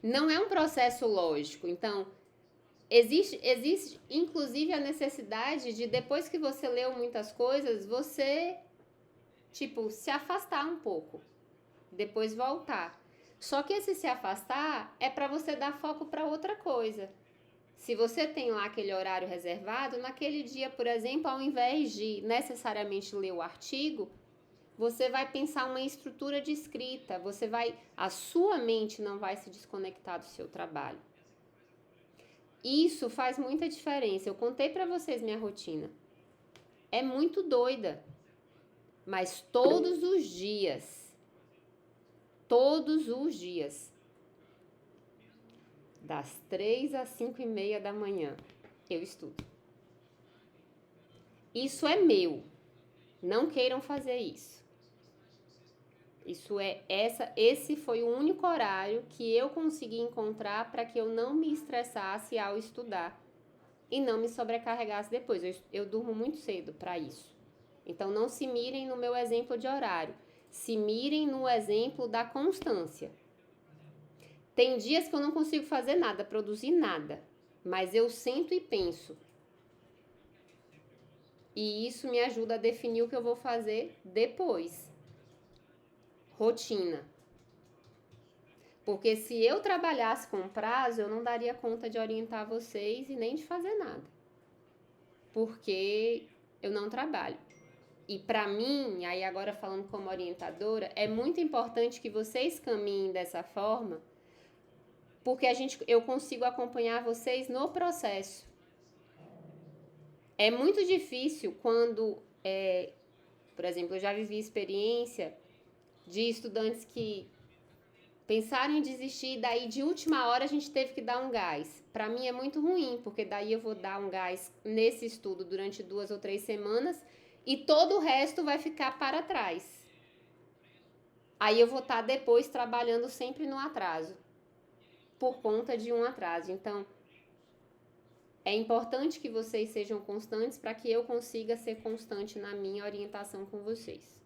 Não é um processo lógico. Então, existe inclusive a necessidade de, depois que você leu muitas coisas, você, se afastar um pouco. depois voltar. Só que esse se afastar é para você dar foco para outra coisa. Se você tem lá aquele horário reservado, naquele dia, por exemplo, ao invés de necessariamente ler o artigo, você vai pensar uma estrutura de escrita, a sua mente não vai se desconectar do seu trabalho. Isso faz muita diferença. Eu contei para vocês minha rotina. É muito doida, mas todos os dias, das 3 às 5:30 da manhã, eu estudo. Isso é meu. Não queiram fazer isso. Esse foi o único horário que eu consegui encontrar para que eu não me estressasse ao estudar e não me sobrecarregasse depois. Eu durmo muito cedo para isso. Então não se mirem no meu exemplo de horário, se mirem no exemplo da constância. Tem dias que eu não consigo fazer nada, produzir nada, mas eu sento e penso. E isso me ajuda a definir o que eu vou fazer depois. Rotina. Porque se eu trabalhasse com prazo, eu não daria conta de orientar vocês e nem de fazer nada. Porque eu não trabalho. E para mim, aí agora falando como orientadora, é muito importante que vocês caminhem dessa forma, porque eu consigo acompanhar vocês no processo. É muito difícil quando, por exemplo, eu já vivi experiência de estudantes que pensaram em desistir, e daí de última hora a gente teve que dar um gás. Para mim é muito ruim, porque daí eu vou dar um gás nesse estudo durante 2 ou 3 semanas e todo o resto vai ficar para trás. Aí eu vou estar depois trabalhando sempre no atraso, por conta de um atraso. Então, é importante que vocês sejam constantes para que eu consiga ser constante na minha orientação com vocês.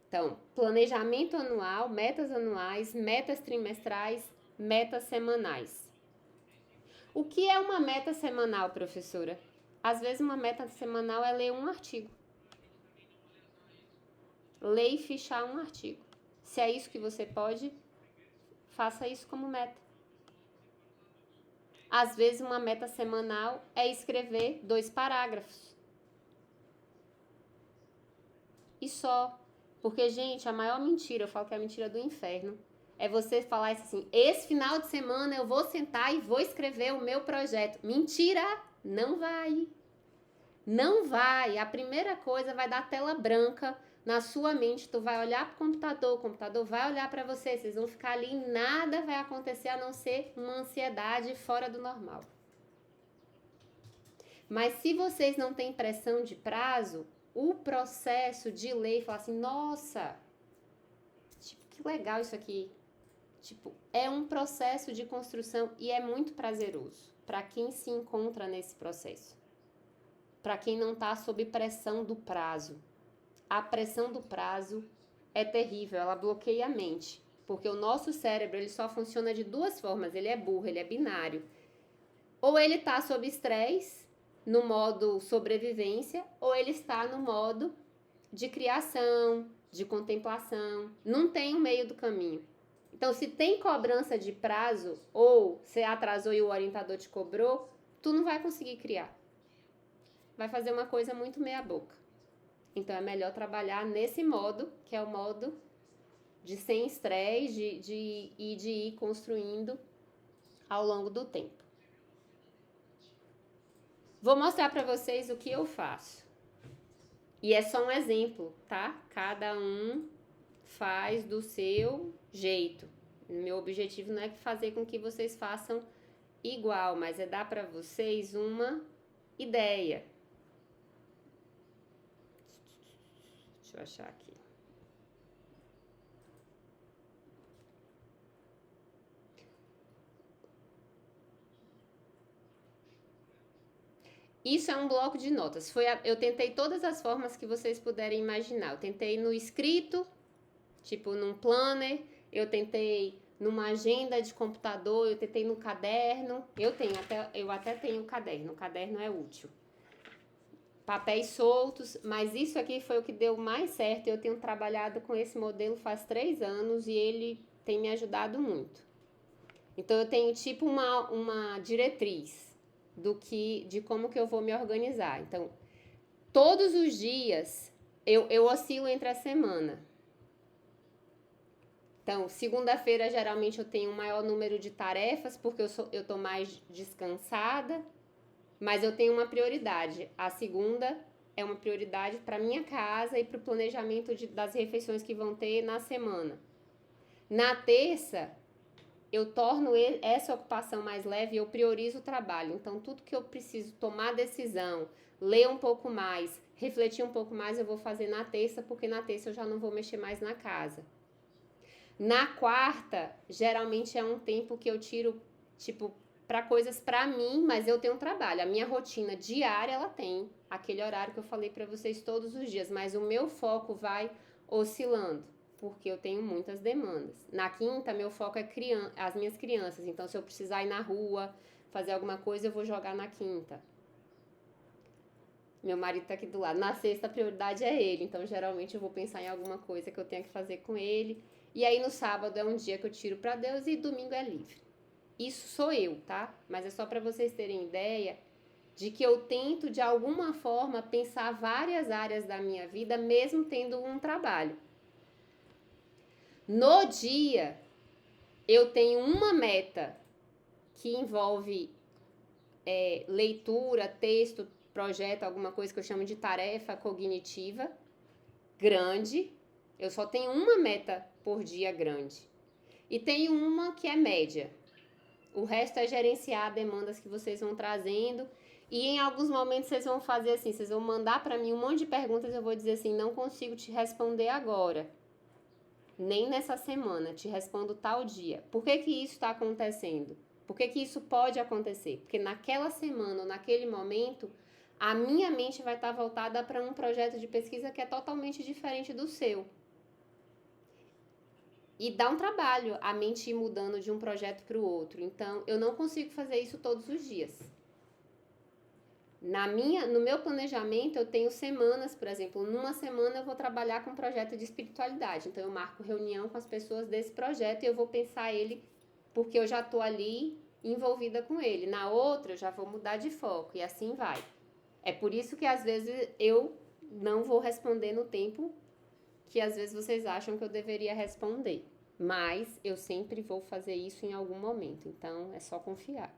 Então, planejamento anual, metas anuais, metas trimestrais, metas semanais. O que é uma meta semanal, professora? Às vezes uma meta semanal é ler um artigo. Ler e fichar um artigo. Se é isso que você pode, faça isso como meta. Às vezes uma meta semanal é escrever 2 parágrafos. E só. Porque, gente, a maior mentira, eu falo que é a mentira do inferno, é você falar isso assim, esse final de semana eu vou sentar e vou escrever o meu projeto. Mentira! Não vai. Não vai. A primeira coisa vai dar tela branca na sua mente, tu vai olhar pro computador, o computador vai olhar para você, vocês vão ficar ali e nada vai acontecer a não ser uma ansiedade fora do normal. Mas se vocês não têm pressão de prazo, o processo de ler e falar assim, nossa, tipo, que legal isso aqui. Tipo, é um processo de construção e é muito prazeroso para quem se encontra nesse processo. Para quem não está sob pressão do prazo. A pressão do prazo é terrível, ela bloqueia a mente. Porque o nosso cérebro, ele só funciona de 2 formas, ele é burro, ele é binário. Ou ele está sob estresse, no modo sobrevivência, ou ele está no modo de criação, de contemplação. Não tem um meio do caminho. Então, se tem cobrança de prazo, ou você atrasou e o orientador te cobrou, tu não vai conseguir criar. Vai fazer uma coisa muito meia boca. Então, é melhor trabalhar nesse modo, que é o modo de sem estresse, de ir construindo ao longo do tempo. Vou mostrar para vocês o que eu faço. E é só um exemplo, tá? Cada um faz do seu jeito. Meu objetivo não é fazer com que vocês façam igual, mas é dar para vocês uma ideia. Deixa eu achar aqui. Isso é um bloco de notas. Eu tentei todas as formas que vocês puderem imaginar. Eu tentei no escrito, tipo num planner. Eu tentei numa agenda de computador. Eu tentei no caderno. Eu até tenho caderno. O caderno é útil. papéis soltos, mas isso aqui foi o que deu mais certo. Eu tenho trabalhado com esse modelo faz 3 anos e ele tem me ajudado muito. Então, eu tenho tipo uma diretriz de como que eu vou me organizar. Então, todos os dias eu oscilo entre a semana. Então, segunda-feira, geralmente, eu tenho um maior número de tarefas, porque eu tô mais descansada, mas eu tenho uma prioridade. A segunda é uma prioridade para minha casa e para o planejamento das refeições que vão ter na semana. Na terça, eu torno essa ocupação mais leve e eu priorizo o trabalho. Então, tudo que eu preciso tomar decisão, ler um pouco mais, refletir um pouco mais, eu vou fazer na terça, porque na terça eu já não vou mexer mais na casa. Na quarta, geralmente é um tempo que eu tiro, tipo, para coisas para mim, mas eu tenho trabalho. A minha rotina diária, ela tem aquele horário que eu falei para vocês todos os dias, mas o meu foco vai oscilando, porque eu tenho muitas demandas. Na quinta, meu foco é as minhas crianças, então se eu precisar ir na rua, fazer alguma coisa, eu vou jogar na quinta. Meu marido tá aqui do lado. Na sexta, a prioridade é ele, então geralmente eu vou pensar em alguma coisa que eu tenha que fazer com ele. E aí no sábado é um dia que eu tiro para Deus e domingo é livre. Isso sou eu, tá? Mas é só para vocês terem ideia de que eu tento de alguma forma pensar várias áreas da minha vida, mesmo tendo um trabalho. No dia, eu tenho uma meta que envolve leitura, texto, projeto, alguma coisa que eu chamo de tarefa cognitiva grande. Eu só tenho uma meta por dia grande. E tenho uma que é média. O resto é gerenciar demandas que vocês vão trazendo. E em alguns momentos vocês vão fazer assim, vocês vão mandar para mim um monte de perguntas, eu vou dizer assim, não consigo te responder agora. Nem nessa semana, te respondo tal dia. Por que isso está acontecendo? Por que isso pode acontecer? Porque naquela semana ou naquele momento, a minha mente vai estar voltada para um projeto de pesquisa que é totalmente diferente do seu. E dá um trabalho a mente ir mudando de um projeto para o outro. Então, eu não consigo fazer isso todos os dias. No meu planejamento, eu tenho semanas, por exemplo, numa semana eu vou trabalhar com um projeto de espiritualidade. Então, eu marco reunião com as pessoas desse projeto e eu vou pensar ele porque eu já estou ali envolvida com ele. Na outra, eu já vou mudar de foco e assim vai. É por isso que, às vezes, eu não vou responder no tempo que, às vezes, vocês acham que eu deveria responder. Mas eu sempre vou fazer isso em algum momento, então é só confiar.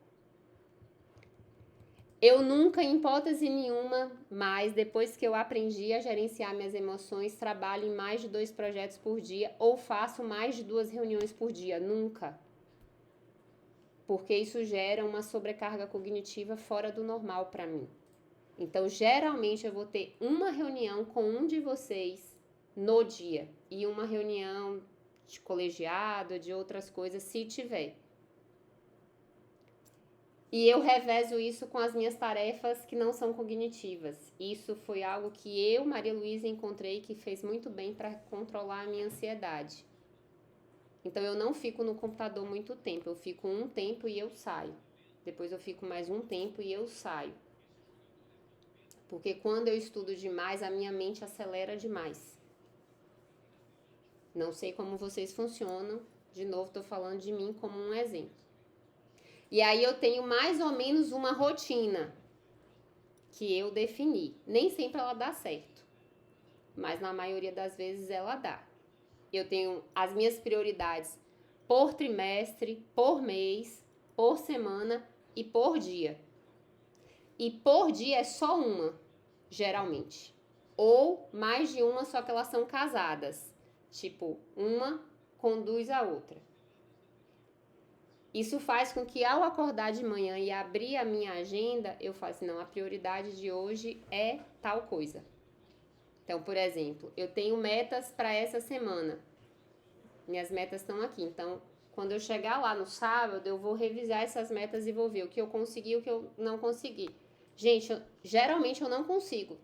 Eu nunca, em hipótese nenhuma, mais depois que eu aprendi a gerenciar minhas emoções, trabalho em mais de 2 projetos por dia ou faço mais de 2 reuniões por dia. Nunca. Porque isso gera uma sobrecarga cognitiva fora do normal para mim. Então, geralmente, eu vou ter uma reunião com um de vocês no dia e uma reunião de colegiado, de outras coisas, se tiver. E eu revezo isso com as minhas tarefas que não são cognitivas. Isso foi algo que eu, Maria Luísa, encontrei que fez muito bem para controlar a minha ansiedade. Então, eu não fico no computador muito tempo. Eu fico um tempo e eu saio. Depois eu fico mais um tempo e eu saio. Porque quando eu estudo demais, a minha mente acelera demais. Não sei como vocês funcionam. De novo, estou falando de mim como um exemplo. E aí eu tenho mais ou menos uma rotina que eu defini. Nem sempre ela dá certo, mas na maioria das vezes ela dá. Eu tenho as minhas prioridades por trimestre, por mês, por semana e por dia. E por dia é só uma, geralmente. Ou mais de uma, só que elas são casadas. Tipo, uma conduz a outra. Isso faz com que ao acordar de manhã e abrir a minha agenda, eu falo assim, não, a prioridade de hoje é tal coisa. Então, por exemplo, eu tenho metas para essa semana. Minhas metas estão aqui. Então, quando eu chegar lá no sábado, eu vou revisar essas metas e vou ver o que eu consegui e o que eu não consegui. Gente, geralmente eu não consigo.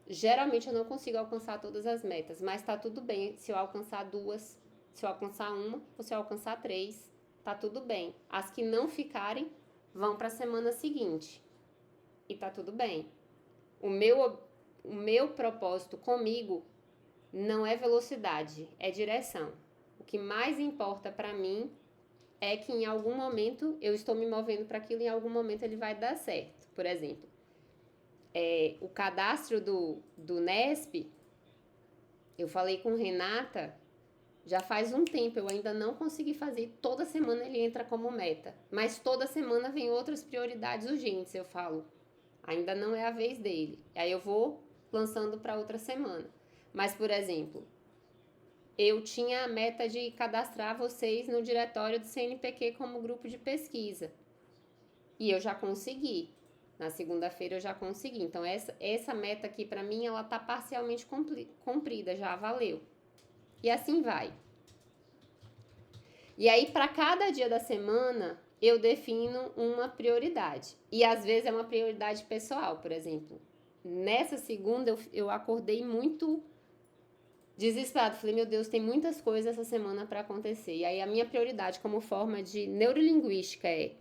Geralmente eu não consigo alcançar todas as metas, mas tá tudo bem se eu alcançar 2, se eu alcançar 1 ou se eu alcançar 3, tá tudo bem. As que não ficarem vão para a semana seguinte e tá tudo bem. o meu propósito comigo não é velocidade, é direção. O que mais importa para mim é que em algum momento eu estou me movendo para aquilo e em algum momento ele vai dar certo. Por exemplo, o cadastro do Nesp, eu falei com Renata, já faz um tempo, eu ainda não consegui fazer. Toda semana ele entra como meta, mas toda semana vem outras prioridades urgentes. Eu falo, ainda não é a vez dele. Aí eu vou lançando para outra semana. Mas, por exemplo, eu tinha a meta de cadastrar vocês no diretório do CNPq como grupo de pesquisa. E eu já consegui. Na segunda-feira eu já consegui. Então, essa meta aqui, para mim, ela tá parcialmente cumprida, já valeu. E assim vai. E aí, para cada dia da semana, eu defino uma prioridade. E às vezes é uma prioridade pessoal, por exemplo. Nessa segunda, eu acordei muito desesperado. Falei, meu Deus, tem muitas coisas essa semana para acontecer. E aí, a minha prioridade como forma de neurolinguística é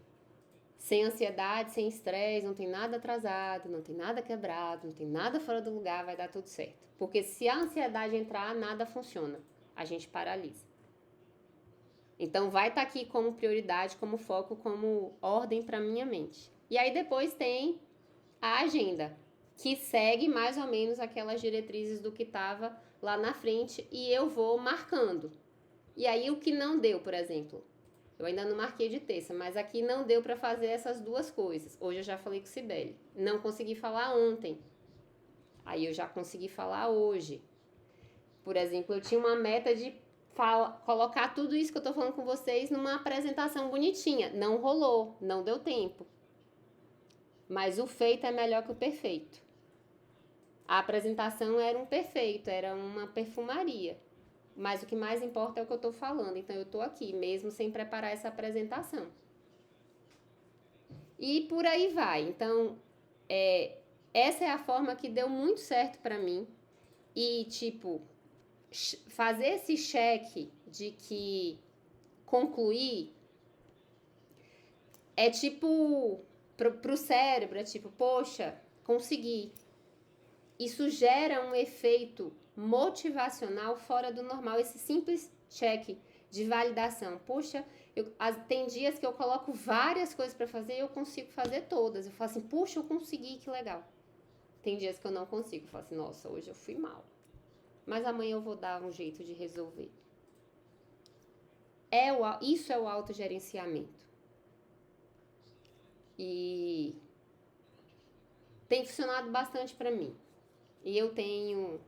sem ansiedade, sem estresse, não tem nada atrasado, não tem nada quebrado, não tem nada fora do lugar, vai dar tudo certo. Porque se a ansiedade entrar, nada funciona. A gente paralisa. Então, vai estar aqui como prioridade, como foco, como ordem para minha mente. E aí, depois tem a agenda, que segue mais ou menos aquelas diretrizes do que estava lá na frente e eu vou marcando. E aí, o que não deu, por exemplo, eu ainda não marquei de terça, mas aqui não deu para fazer essas duas coisas. Hoje eu já falei com Cibele. Não consegui falar ontem. Aí eu já consegui falar hoje. Por exemplo, eu tinha uma meta de colocar tudo isso que eu tô falando com vocês numa apresentação bonitinha. Não rolou, não deu tempo. Mas o feito é melhor que o perfeito. A apresentação era um perfeito, era uma perfumaria. Mas o que mais importa é o que eu tô falando. Então eu tô aqui, mesmo sem preparar essa apresentação. E por aí vai. Então, essa é a forma que deu muito certo pra mim. E, tipo, fazer esse cheque de que concluir é tipo, pro cérebro, é tipo, poxa, consegui. Isso gera um efeito motivacional fora do normal, esse simples cheque de validação. Poxa, tem dias que eu coloco várias coisas para fazer e eu consigo fazer todas. Eu falo assim, puxa, eu consegui, que legal. Tem dias que eu não consigo, eu falo assim, nossa, hoje eu fui mal. Mas amanhã eu vou dar um jeito de resolver. Isso é o autogerenciamento. E tem funcionado bastante para mim. E eu tenho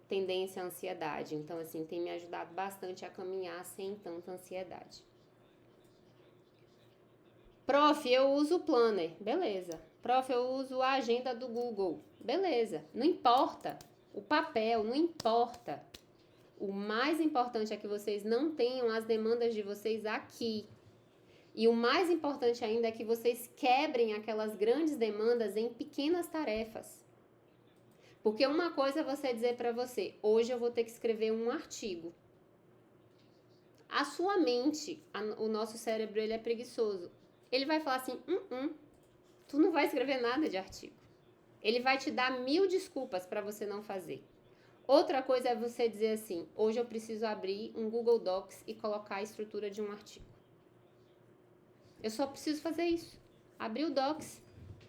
tendência à ansiedade. Então, assim, tem me ajudado bastante a caminhar sem tanta ansiedade. Prof, eu uso o Planner. Beleza. Prof, eu uso a agenda do Google. Beleza. Não importa. O papel, não importa. O mais importante é que vocês não tenham as demandas de vocês aqui. E o mais importante ainda é que vocês quebrem aquelas grandes demandas em pequenas tarefas. Porque uma coisa é você dizer para você, hoje eu vou ter que escrever um artigo. A sua mente, o nosso cérebro, ele é preguiçoso. Ele vai falar assim, tu não vai escrever nada de artigo. Ele vai te dar 1000 desculpas para você não fazer. Outra coisa é você dizer assim, hoje eu preciso abrir um Google Docs e colocar a estrutura de um artigo. Eu só preciso fazer isso. Abrir o Docs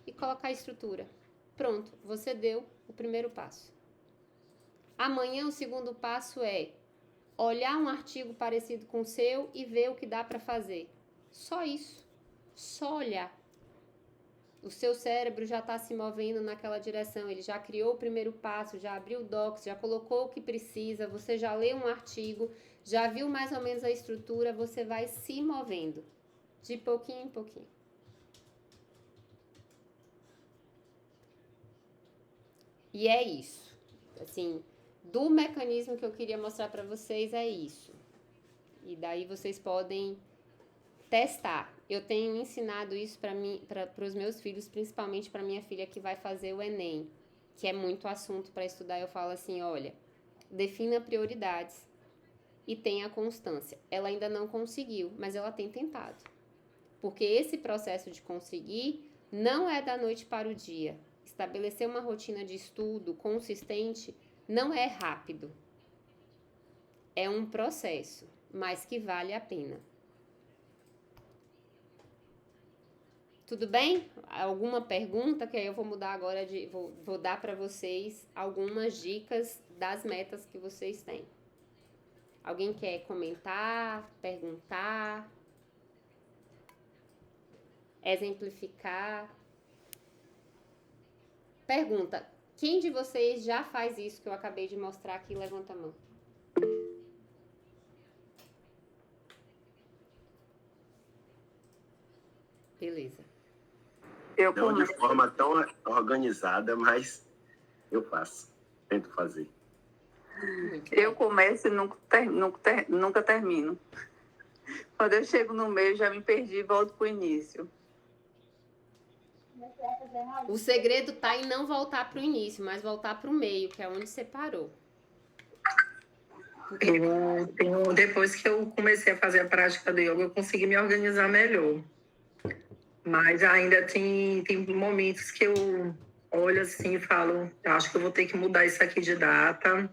e colocar a estrutura. Pronto, você deu o primeiro passo. Amanhã o segundo passo é olhar um artigo parecido com o seu e ver o que dá para fazer. Só isso. Só olhar. O seu cérebro já está se movendo naquela direção. Ele já criou o primeiro passo, já abriu o Docs, já colocou o que precisa, você já leu um artigo, já viu mais ou menos a estrutura, você vai se movendo. De pouquinho em pouquinho. E é isso. Assim, do mecanismo que eu queria mostrar para vocês é isso. E daí vocês podem testar. Eu tenho ensinado isso para os meus filhos, principalmente para minha filha que vai fazer o Enem, que é muito assunto para estudar. Eu falo assim, olha, defina prioridades e tenha constância. Ela ainda não conseguiu, mas ela tem tentado. Porque esse processo de conseguir não é da noite para o dia. estabelecer uma rotina de estudo consistente não é rápido. É um processo, mas que vale a pena. Tudo bem? Alguma pergunta? Que aí eu vou mudar agora vou dar para vocês algumas dicas das metas que vocês têm. Alguém quer comentar, perguntar, exemplificar? Pergunta: quem de vocês já faz isso que eu acabei de mostrar aqui? Levanta a mão. Beleza. Não de forma tão organizada, mas eu faço. Tento fazer. Eu começo e nunca termino. Quando eu chego no meio, já me perdi e volto pro início. O segredo tá em não voltar pro início, mas voltar pro meio, que é onde você parou. Depois que eu comecei a fazer a prática do yoga, eu consegui me organizar melhor. Mas ainda tem momentos que eu olho assim e falo, acho que eu vou ter que mudar isso aqui de data.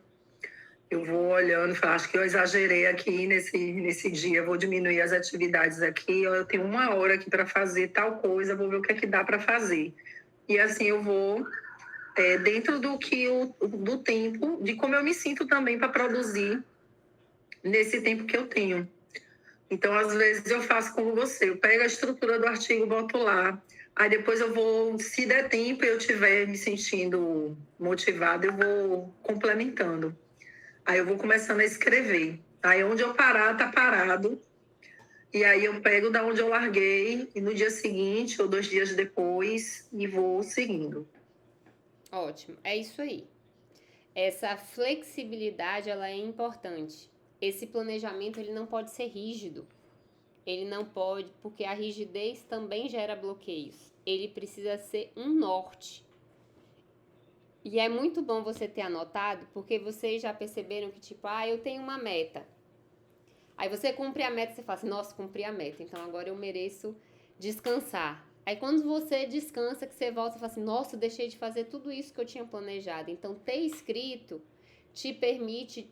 Eu vou olhando e falo, acho que eu exagerei aqui nesse dia, vou diminuir as atividades aqui. Eu tenho 1 hora aqui para fazer tal coisa, vou ver o que é que dá para fazer. E assim eu vou dentro do tempo, de como eu me sinto também para produzir nesse tempo que eu tenho. Então, às vezes, eu faço como você. Eu pego a estrutura do artigo, boto lá. Aí, depois eu vou, se der tempo e eu estiver me sentindo motivada, eu vou complementando. Aí, eu vou começando a escrever. Aí, onde eu parar, tá parado. E aí, eu pego da onde eu larguei. E no dia seguinte, ou 2 dias depois, e vou seguindo. Ótimo. É isso aí. Essa flexibilidade, ela é importante. Esse planejamento, ele não pode ser rígido. Ele não pode, porque a rigidez também gera bloqueios. Ele precisa ser um norte. E é muito bom você ter anotado, porque vocês já perceberam que, tipo, eu tenho uma meta. Aí você cumpre a meta, você fala assim, nossa, cumpri a meta, então agora eu mereço descansar. Aí quando você descansa, que você volta e fala assim, nossa, eu deixei de fazer tudo isso que eu tinha planejado. Então, ter escrito te permite...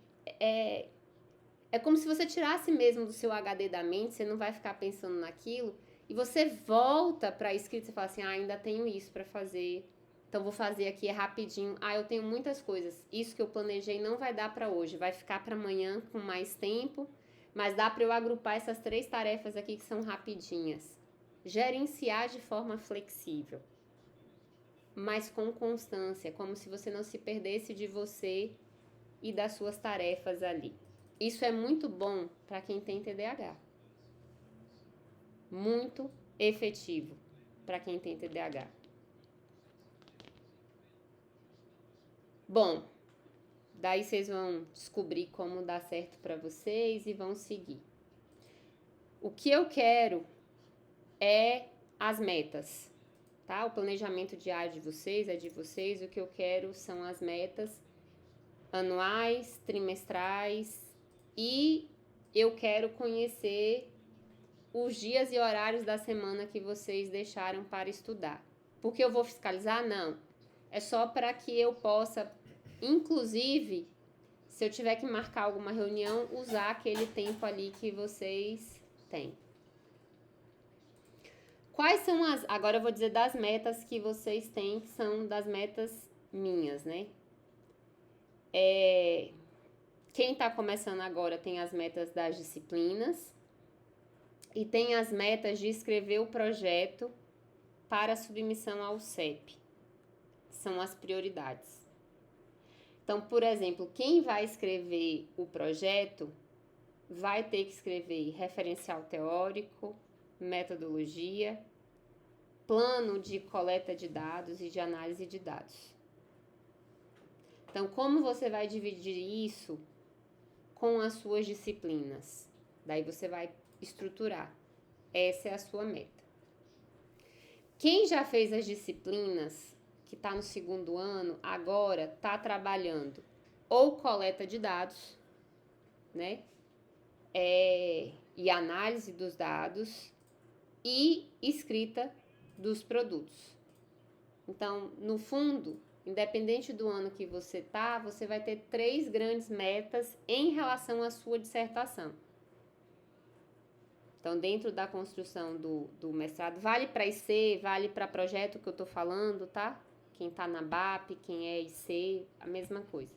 É como se você tirasse mesmo do seu HD da mente, você não vai ficar pensando naquilo, e você volta para a escrita, você fala assim, ainda tenho isso para fazer, então vou fazer aqui rapidinho. Eu tenho muitas coisas, isso que eu planejei não vai dar para hoje, vai ficar para amanhã com mais tempo, mas dá para eu agrupar essas 3 tarefas aqui que são rapidinhas. Gerenciar de forma flexível, mas com constância, como se você não se perdesse de você e das suas tarefas ali. Isso é muito bom para quem tem TDAH. Muito efetivo para quem tem TDAH. Bom, daí vocês vão descobrir como dá certo para vocês e vão seguir. O que eu quero é as metas, tá? O planejamento diário de vocês é de vocês. O que eu quero são as metas anuais, trimestrais. E eu quero conhecer os dias e horários da semana que vocês deixaram para estudar. Porque eu vou fiscalizar? Não. É só para que eu possa, inclusive, se eu tiver que marcar alguma reunião, usar aquele tempo ali que vocês têm. Quais são agora eu vou dizer das metas que vocês têm, que são das metas minhas, né? Quem está começando agora tem as metas das disciplinas e tem as metas de escrever o projeto para submissão ao CEP. São as prioridades. Então, por exemplo, quem vai escrever o projeto vai ter que escrever referencial teórico, metodologia, plano de coleta de dados e de análise de dados. Então, como você vai dividir isso com as suas disciplinas? Daí você vai estruturar. Essa é a sua meta. Quem já fez as disciplinas, que está no 2º ano, agora está trabalhando ou coleta de dados, né? E análise dos dados e escrita dos produtos, Então, no fundo, independente do ano que você tá, você vai ter 3 grandes metas em relação à sua dissertação. Então, dentro da construção do mestrado, vale para IC, vale para projeto que eu tô falando, tá? Quem tá na BAP, quem é IC, a mesma coisa.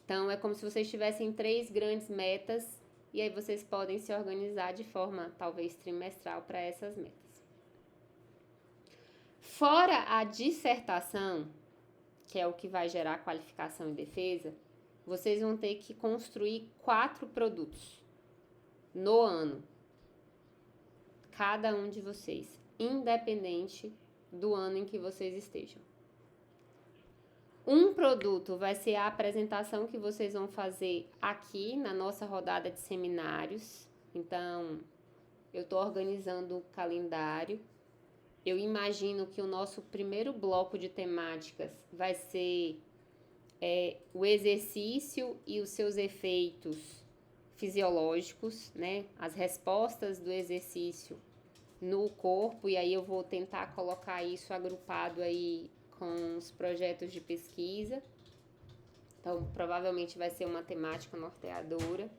Então, é como se vocês tivessem 3 grandes metas e aí vocês podem se organizar de forma, talvez, trimestral para essas metas. Fora a dissertação, que é o que vai gerar qualificação e defesa, vocês vão ter que construir 4 produtos no ano. Cada um de vocês, independente do ano em que vocês estejam. Um produto vai ser a apresentação que vocês vão fazer aqui na nossa rodada de seminários. Então, eu estou organizando o calendário. Eu imagino que o nosso primeiro bloco de temáticas vai ser o exercício e os seus efeitos fisiológicos, né? As respostas do exercício no corpo, e aí eu vou tentar colocar isso agrupado aí com os projetos de pesquisa. Então, provavelmente vai ser uma temática norteadora.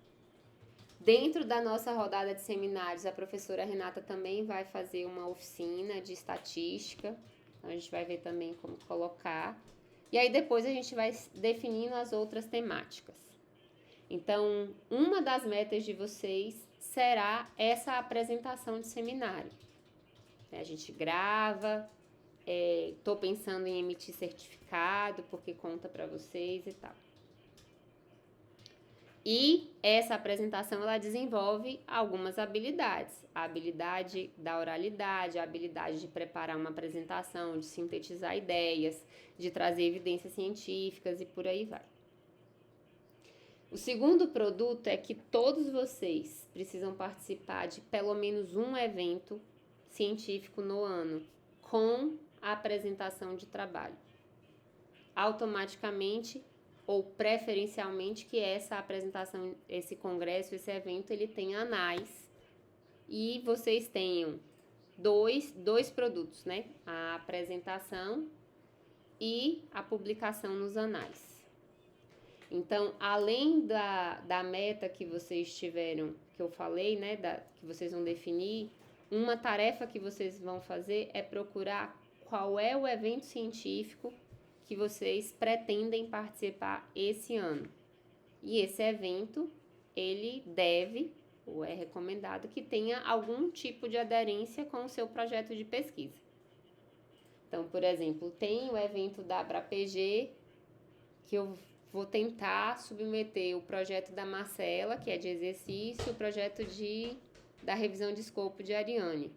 Dentro da nossa rodada de seminários, a professora Renata também vai fazer uma oficina de estatística. Então, a gente vai ver também como colocar. E aí, depois a gente vai definindo as outras temáticas. Então, uma das metas de vocês será essa apresentação de seminário. A gente grava, tô pensando em emitir certificado, porque conta para vocês e tal. E essa apresentação, ela desenvolve algumas habilidades. A habilidade da oralidade, a habilidade de preparar uma apresentação, de sintetizar ideias, de trazer evidências científicas e por aí vai. O segundo produto é que todos vocês precisam participar de pelo menos um evento científico no ano, com a apresentação de trabalho. Automaticamente ou preferencialmente que essa apresentação, esse congresso, esse evento, ele tenha anais e vocês tenham dois produtos, né? A apresentação e a publicação nos anais. Então, além da meta que vocês tiveram, que eu falei, né? Que vocês vão definir, uma tarefa que vocês vão fazer é procurar qual é o evento científico que vocês pretendem participar esse ano. E esse evento, ele deve, ou é recomendado, que tenha algum tipo de aderência com o seu projeto de pesquisa. Então, por exemplo, tem o evento da ABRAPG, que eu vou tentar submeter o projeto da Marcela, que é de exercício, o projeto da revisão de escopo de Ariane,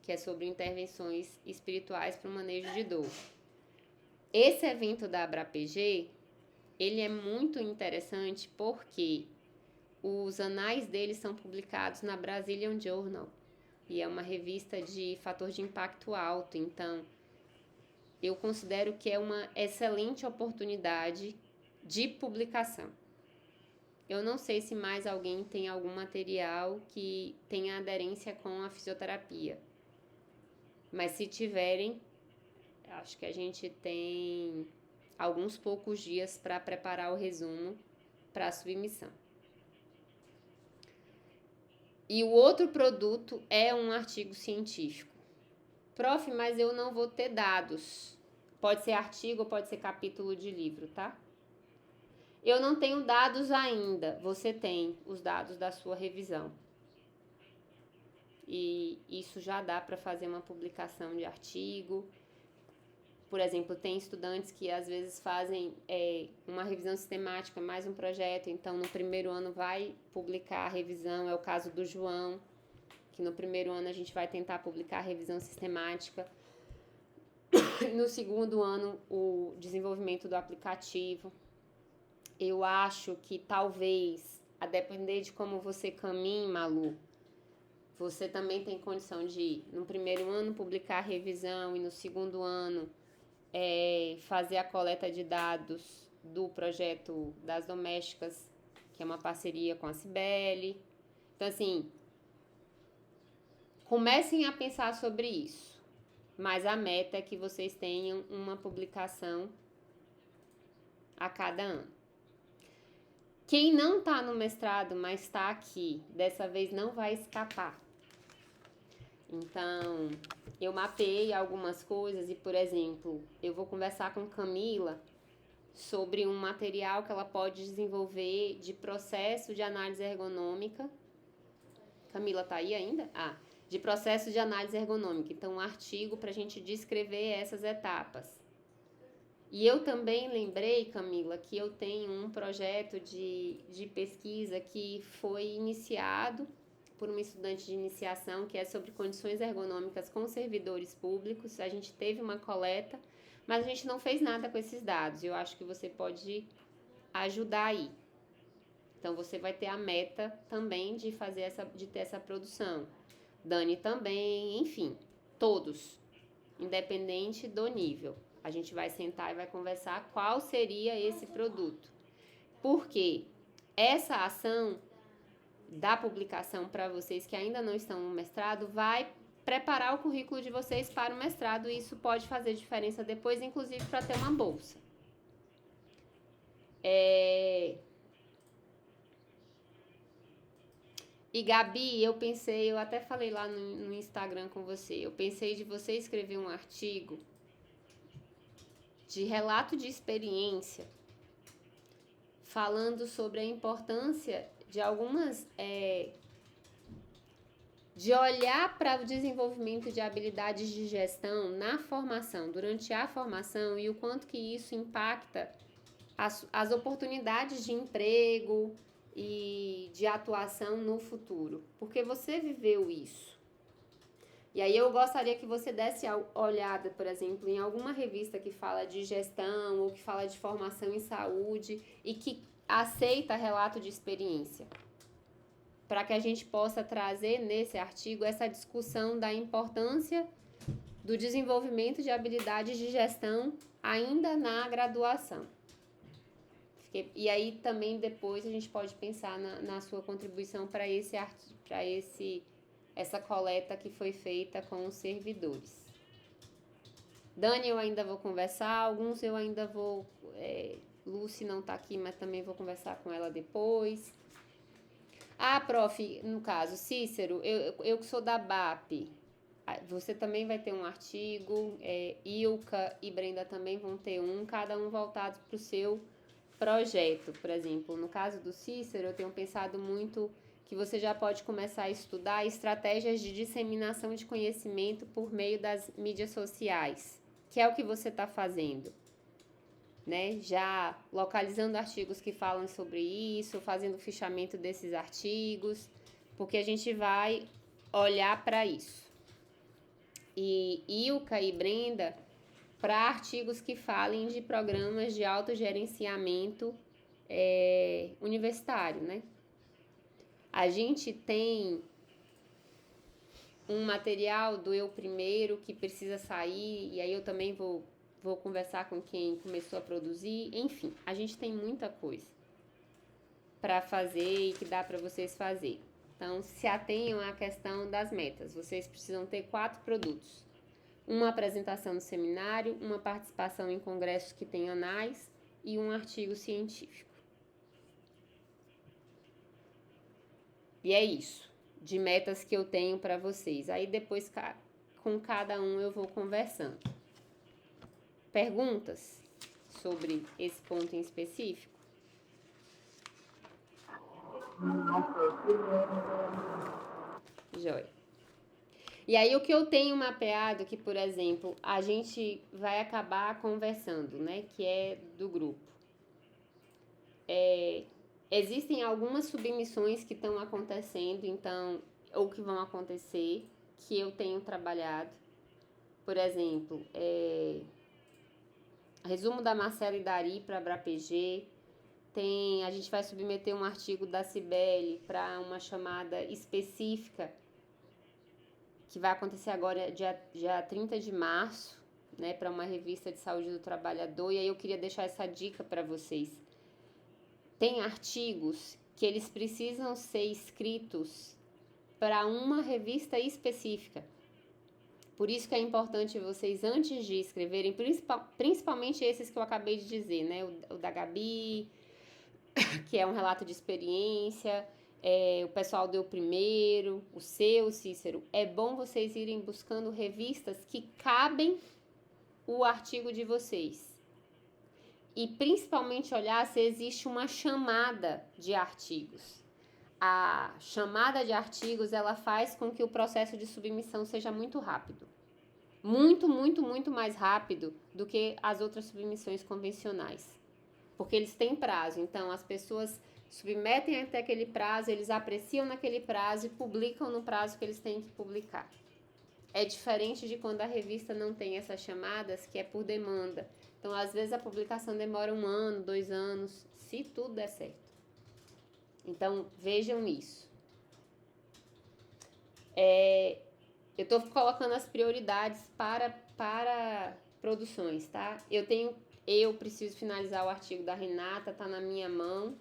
que é sobre intervenções espirituais para o manejo de dor. Esse evento da ABRAPG, ele é muito interessante porque os anais dele são publicados na Brazilian Journal, e é uma revista de fator de impacto alto, então eu considero que é uma excelente oportunidade de publicação. Eu não sei se mais alguém tem algum material que tenha aderência com a fisioterapia, mas se tiverem, acho que a gente tem alguns poucos dias para preparar o resumo para a submissão. E o outro produto é um artigo científico. Prof, mas eu não vou ter dados. Pode ser artigo ou pode ser capítulo de livro, tá? Eu não tenho dados ainda. Você tem os dados da sua revisão. E isso já dá para fazer uma publicação de artigo. Por exemplo, tem estudantes que às vezes fazem uma revisão sistemática mais um projeto, então no primeiro ano vai publicar a revisão, é o caso do João, que no primeiro ano a gente vai tentar publicar a revisão sistemática, no segundo ano o desenvolvimento do aplicativo. Eu acho que talvez, a depender de como você caminhe, Malu, você também tem condição de, no primeiro ano, publicar a revisão e no segundo ano fazer a coleta de dados do projeto das domésticas, que é uma parceria com a Cibele. Então, assim, comecem a pensar sobre isso. mas a meta é que vocês tenham uma publicação a cada ano. Quem não está no mestrado, mas está aqui, dessa vez não vai escapar. Então, eu mapeei algumas coisas e, por exemplo, eu vou conversar com Camila sobre um material que ela pode desenvolver de processo de análise ergonômica. Camila tá aí ainda? De processo de análise ergonômica. Então, um artigo para a gente descrever essas etapas. E eu também lembrei, Camila, que eu tenho um projeto de pesquisa que foi iniciado por uma estudante de iniciação, que é sobre condições ergonômicas com servidores públicos. A gente teve uma coleta, mas a gente não fez nada com esses dados. Eu acho que você pode ajudar aí. Então, você vai ter a meta também de ter essa produção. Dani também, enfim, todos, independente do nível. A gente vai sentar e vai conversar qual seria esse produto. Porque essa ação da publicação para vocês que ainda não estão no mestrado vai preparar o currículo de vocês para o mestrado e isso pode fazer diferença depois, inclusive para ter uma bolsa. E Gabi, eu até falei lá no Instagram com você, eu pensei de você escrever um artigo de relato de experiência, falando sobre a importância de algumas, de olhar para o desenvolvimento de habilidades de gestão na formação, durante a formação e o quanto que isso impacta as oportunidades de emprego e de atuação no futuro, porque você viveu isso. E aí eu gostaria que você desse olhada, por exemplo, em alguma revista que fala de gestão ou que fala de formação em saúde e que aceita relato de experiência, para que a gente possa trazer nesse artigo essa discussão da importância do desenvolvimento de habilidades de gestão ainda na graduação. E aí também depois a gente pode pensar na sua contribuição para essa coleta que foi feita com os servidores. Dani, eu ainda vou conversar, alguns eu ainda vou... Lucy não está aqui, mas também vou conversar com ela depois. Prof, no caso, Cícero, eu que sou da BAP, você também vai ter um artigo, Ilka e Brenda também vão ter cada um voltado para o seu projeto. Por exemplo, no caso do Cícero, eu tenho pensado muito que você já pode começar a estudar estratégias de disseminação de conhecimento por meio das mídias sociais, que é o que você está fazendo, né? Já localizando artigos que falam sobre isso, fazendo o fichamento desses artigos, porque a gente vai olhar para isso. E Ilka e Brenda, para artigos que falem de programas de autogerenciamento universitário, né? A gente tem um material do Eu Primeiro que precisa sair, e aí eu também vou conversar com quem começou a produzir. Enfim, a gente tem muita coisa para fazer e que dá para vocês fazer. Então, se atenham à questão das metas. Vocês precisam ter 4 produtos. Uma apresentação no seminário, uma participação em congressos que tem anais e um artigo científico. E é isso, de metas que eu tenho para vocês. Aí depois, com cada um, eu vou conversando. Perguntas sobre esse ponto em específico? Joia. E aí, o que eu tenho mapeado, que, por exemplo, a gente vai acabar conversando, né? Que é do grupo. Existem algumas submissões que estão acontecendo, então, ou que vão acontecer, que eu tenho trabalhado. Por exemplo, resumo da Marcela e Dari para a ABRAPG. A gente vai submeter um artigo da Cibele para uma chamada específica, que vai acontecer agora, dia 30 de março, né, para uma revista de saúde do trabalhador. E aí eu queria deixar essa dica para vocês. Tem artigos que eles precisam ser escritos para uma revista específica, Por isso que é importante vocês, antes de escreverem, principalmente esses que eu acabei de dizer, né? O da Gabi, que é um relato de experiência, o pessoal deu primeiro, o seu, Cícero. É bom vocês irem buscando revistas que cabem o artigo de vocês. E principalmente olhar se existe uma chamada de artigos. A chamada de artigos, ela faz com que o processo de submissão seja muito rápido. Muito, muito, muito mais rápido do que as outras submissões convencionais. Porque eles têm prazo, então as pessoas submetem até aquele prazo, eles apreciam naquele prazo e publicam no prazo que eles têm que publicar. É diferente de quando a revista não tem essas chamadas, que é por demanda. Então, às vezes, a publicação demora 1 ano, 2 anos, se tudo der certo. Então, vejam isso. Eu estou colocando as prioridades para produções, tá? Eu preciso finalizar o artigo da Renata, tá na minha mão.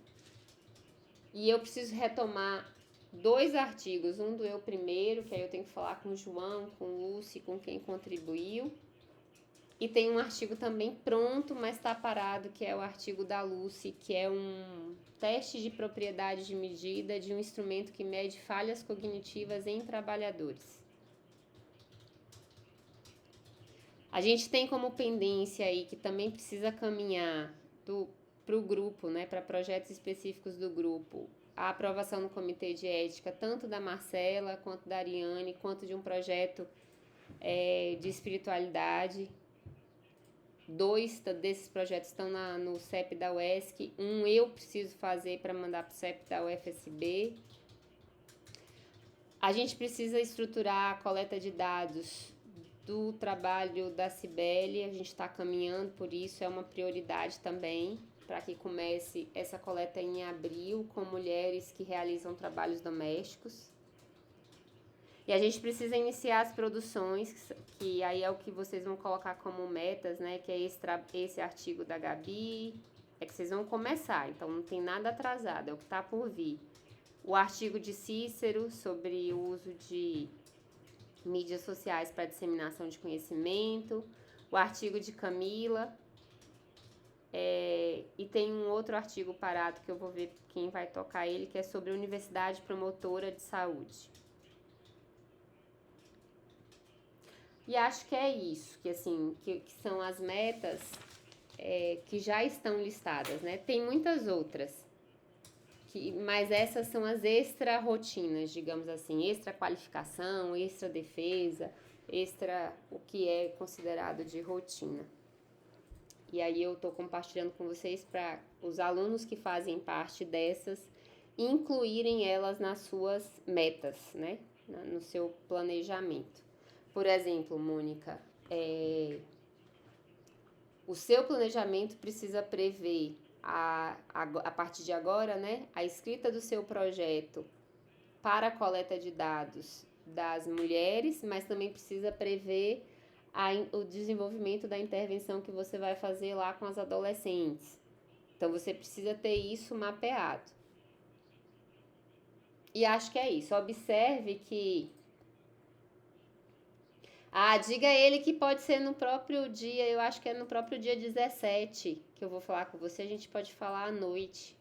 E eu preciso retomar 2 artigos, um do eu primeiro, que aí eu tenho que falar com o João, com o Lúcio, com quem contribuiu. E tem um artigo também pronto, mas está parado, que é o artigo da Lucy, que é um teste de propriedade de medida de um instrumento que mede falhas cognitivas em trabalhadores. A gente tem como pendência aí, que também precisa caminhar para o grupo, né, para projetos específicos do grupo, a aprovação no comitê de ética, tanto da Marcela, quanto da Ariane, quanto de um projeto de espiritualidade. 2 desses projetos estão no CEP da UESC, um eu preciso fazer para mandar para o CEP da UFSB. A gente precisa estruturar a coleta de dados do trabalho da Cibele, a gente está caminhando por isso, é uma prioridade também, para que comece essa coleta em abril, com mulheres que realizam trabalhos domésticos. E a gente precisa iniciar as produções, que aí é o que vocês vão colocar como metas, né? Que é esse artigo da Gabi, é que vocês vão começar, então não tem nada atrasado, é o que está por vir. O artigo de Cícero sobre o uso de mídias sociais para disseminação de conhecimento, o artigo de Camila, e tem um outro artigo parado que eu vou ver quem vai tocar ele, que é sobre a Universidade Promotora de Saúde. E acho que é isso, que assim, que são as metas que já estão listadas, né? Tem muitas outras, mas essas são as extra-rotinas, digamos assim, extra-qualificação, extra-defesa, o que é considerado de rotina. E aí eu estou compartilhando com vocês para os alunos que fazem parte dessas incluírem elas nas suas metas, né? No seu planejamento. Por exemplo, Mônica, o seu planejamento precisa prever, a partir de agora, né, a escrita do seu projeto para a coleta de dados das mulheres, mas também precisa prever o desenvolvimento da intervenção que você vai fazer lá com as adolescentes. Então, você precisa ter isso mapeado. E acho que é isso. Observe que diga a ele que pode ser no próprio dia, eu acho que é no próprio dia 17 que eu vou falar com você. A gente pode falar à noite,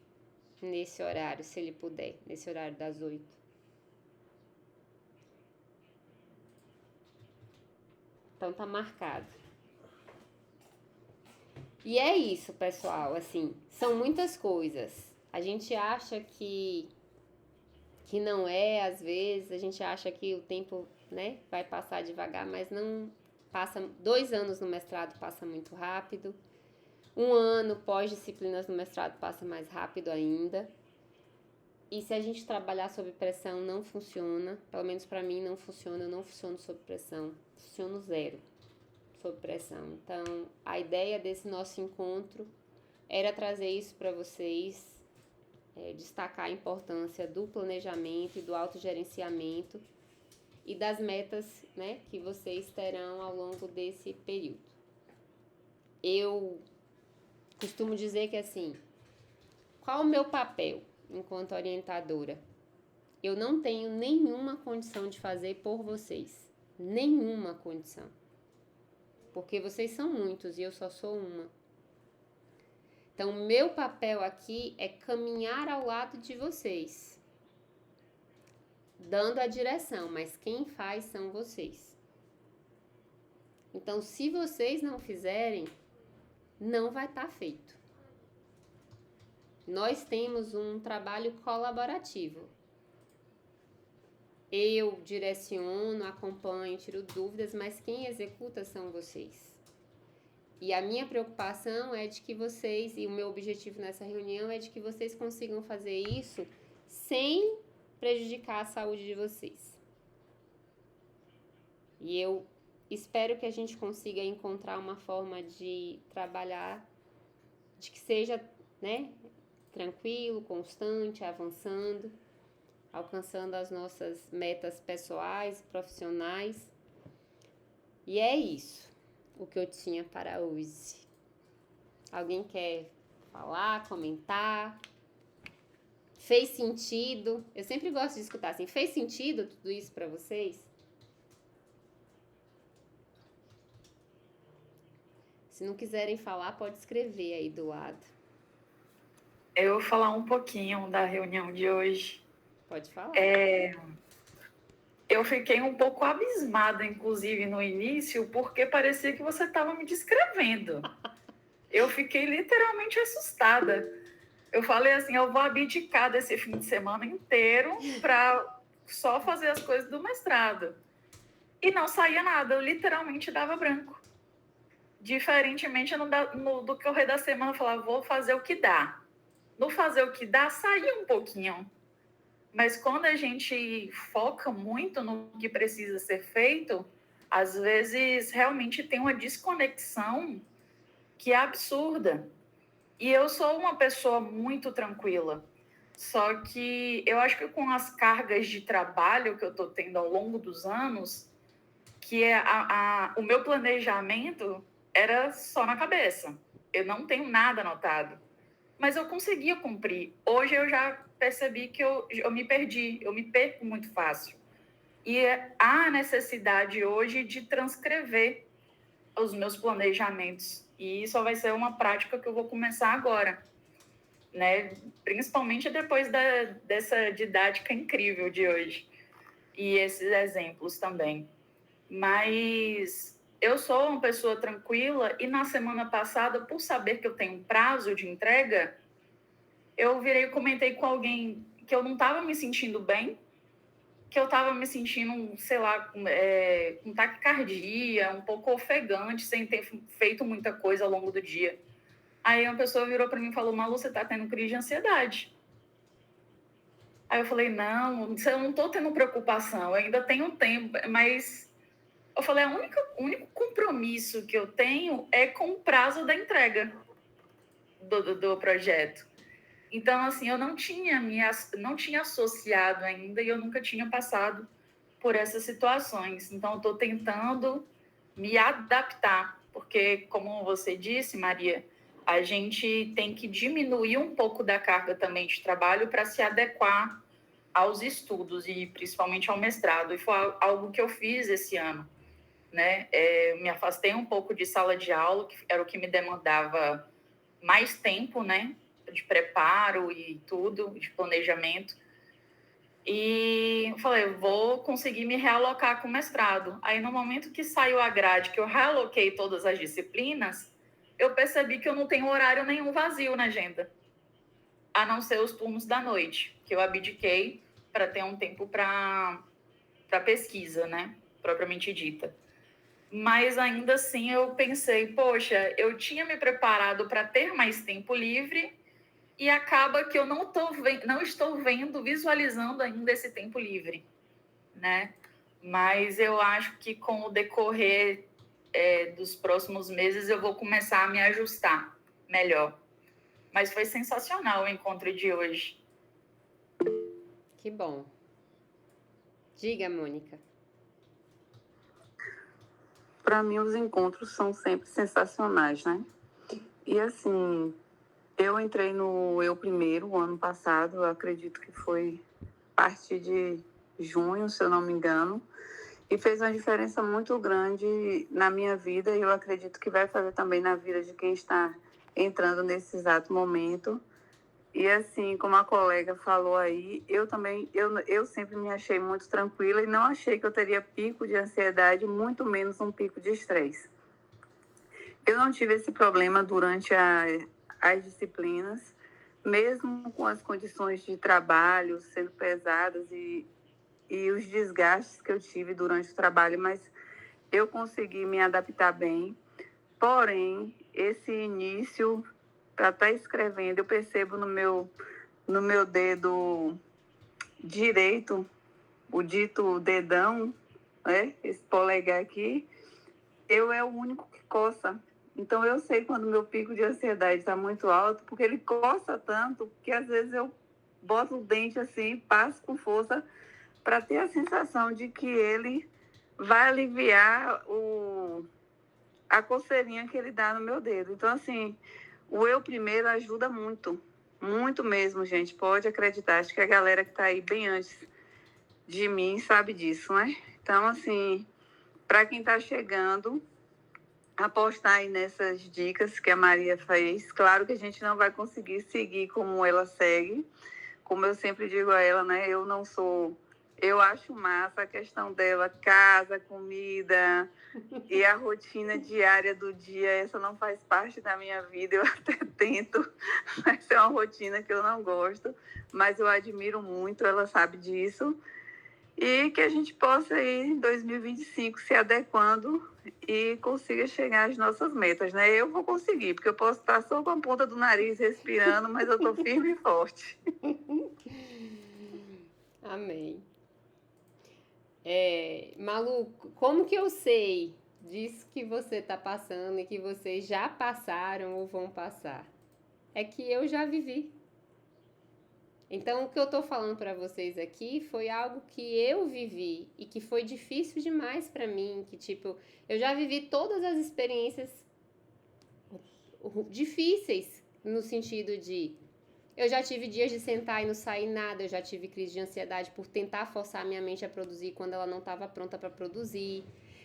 nesse horário, se ele puder, nesse horário das 8. Então tá marcado. E é isso, pessoal, assim, são muitas coisas. A gente acha que não é, às vezes, a gente acha que o tempo, né, vai passar devagar, mas não passa. 2 anos no mestrado passa muito rápido. 1 ano pós-disciplinas no mestrado passa mais rápido ainda. E se a gente trabalhar sob pressão, não funciona. Pelo menos para mim não funciona. Eu não funciono sob pressão. Funciono 0 sob pressão. Então, a ideia desse nosso encontro era trazer isso para vocês, destacar a importância do planejamento e do autogerenciamento e das metas, né, que vocês terão ao longo desse período. Eu costumo dizer que, assim, qual o meu papel enquanto orientadora? Eu não tenho nenhuma condição de fazer por vocês. nenhuma condição. Porque vocês são muitos e eu só sou uma. Então, meu papel aqui é caminhar ao lado de vocês, dando a direção, mas quem faz são vocês. Então, se vocês não fizerem, não vai estar feito. Nós temos um trabalho colaborativo. Eu direciono, acompanho, tiro dúvidas, mas quem executa são vocês. E a minha preocupação é de que vocês, e o meu objetivo nessa reunião é de que vocês consigam fazer isso sem prejudicar a saúde de vocês. E eu espero que a gente consiga encontrar uma forma de trabalhar, de que seja, né, tranquilo, constante, avançando, alcançando as nossas metas pessoais e profissionais. E é isso o que eu tinha para hoje. Alguém quer falar, comentar? Fez sentido? Eu sempre gosto de escutar assim, fez sentido tudo isso para vocês? Se não quiserem falar, pode escrever aí do lado. Eu vou falar um pouquinho da reunião de hoje. Pode falar. Eu fiquei um pouco abismada, inclusive, no início, porque parecia que você estava me descrevendo. Eu fiquei literalmente assustada. Eu falei assim, eu vou abdicar desse fim de semana inteiro para só fazer as coisas do mestrado. E não saía nada, eu literalmente dava branco. Diferentemente do que o rei da semana, eu falava, vou fazer o que dá. No fazer o que dá, saía um pouquinho. Mas quando a gente foca muito no que precisa ser feito, às vezes realmente tem uma desconexão que é absurda. E eu sou uma pessoa muito tranquila. Só que eu acho que com as cargas de trabalho que eu estou tendo ao longo dos anos, que é o meu planejamento era só na cabeça. Eu não tenho nada anotado. Mas eu conseguia cumprir. Hoje eu já percebi que eu me perdi, eu me perco muito fácil. E há necessidade hoje de transcrever os meus planejamentos. E isso vai ser uma prática que eu vou começar agora, né? Principalmente depois dessa didática incrível de hoje. E esses exemplos também. Mas eu sou uma pessoa tranquila e na semana passada, por saber que eu tenho um prazo de entrega, eu virei e comentei com alguém que eu não estava me sentindo bem, que eu estava me sentindo, sei lá, com taquicardia, um pouco ofegante, sem ter feito muita coisa ao longo do dia. Aí uma pessoa virou para mim e falou, Malu, você está tendo crise de ansiedade. Aí eu falei, não, eu não estou tendo preocupação, eu ainda tenho tempo, mas... Eu falei, o único compromisso que eu tenho é com o prazo da entrega do projeto. Então, assim, eu não tinha associado ainda e eu nunca tinha passado por essas situações. Então, eu estou tentando me adaptar, porque, como você disse, Maria, a gente tem que diminuir um pouco da carga também de trabalho para se adequar aos estudos e principalmente ao mestrado. E foi algo que eu fiz esse ano. Né? Me afastei um pouco de sala de aula, que era o que me demandava mais tempo, né? De preparo e tudo, de planejamento. E falei, eu vou conseguir me realocar com o mestrado. Aí, no momento que saiu a grade, que eu realoquei todas as disciplinas, eu percebi que eu não tenho horário nenhum vazio na agenda, a não ser os turnos da noite, que eu abdiquei para ter um tempo para pesquisa, né? Propriamente dita. Mas ainda assim eu pensei, poxa, eu tinha me preparado para ter mais tempo livre e acaba que eu não estou vendo, visualizando ainda esse tempo livre, né? Mas eu acho que com o decorrer dos próximos meses eu vou começar a me ajustar melhor. Mas foi sensacional o encontro de hoje. Que bom. Diga, Mônica. Para mim, os encontros são sempre sensacionais, né? E, assim, eu entrei no Eu Primeiro, ano passado, eu acredito que foi a partir de junho, se eu não me engano, e fez uma diferença muito grande na minha vida e eu acredito que vai fazer também na vida de quem está entrando nesse exato momento. E assim, como a colega falou aí, eu sempre me achei muito tranquila e não achei que eu teria pico de ansiedade, muito menos um pico de estresse. Eu não tive esse problema durante as disciplinas, mesmo com as condições de trabalho sendo pesadas e os desgastes que eu tive durante o trabalho, mas eu consegui me adaptar bem. Porém, esse início para estar escrevendo, eu percebo no meu dedo direito, o dito dedão, né? Esse polegar aqui, é o único que coça. Então, eu sei quando meu pico de ansiedade está muito alto, porque ele coça tanto que às vezes eu boto o dente assim, passo com força para ter a sensação de que ele vai aliviar a coceirinha que ele dá no meu dedo. Então, assim, o eu primeiro ajuda muito, muito mesmo, gente. Pode acreditar. Acho que a galera que está aí bem antes de mim sabe disso, né? Então, assim, para quem está chegando, apostar aí nessas dicas que a Maria fez. Claro que a gente não vai conseguir seguir como ela segue. Como eu sempre digo a ela, né? Eu acho massa a questão dela, casa, comida e a rotina diária do dia. Essa não faz parte da minha vida, eu até tento, mas é uma rotina que eu não gosto, mas eu admiro muito, ela sabe disso. E que a gente possa ir em 2025 se adequando e consiga chegar às nossas metas, né? Eu vou conseguir, porque eu posso estar só com a ponta do nariz respirando, mas eu estou firme e forte. Amém. Malu, como que eu sei disso que você está passando e que vocês já passaram ou vão passar? É que eu já vivi. Então, o que eu tô falando para vocês aqui foi algo que eu vivi e que foi difícil demais para mim, que tipo, eu já vivi todas as experiências difíceis no sentido de eu já tive dias de sentar e não sair nada, eu já tive crise de ansiedade por tentar forçar a minha mente a produzir quando ela não estava pronta para produzir,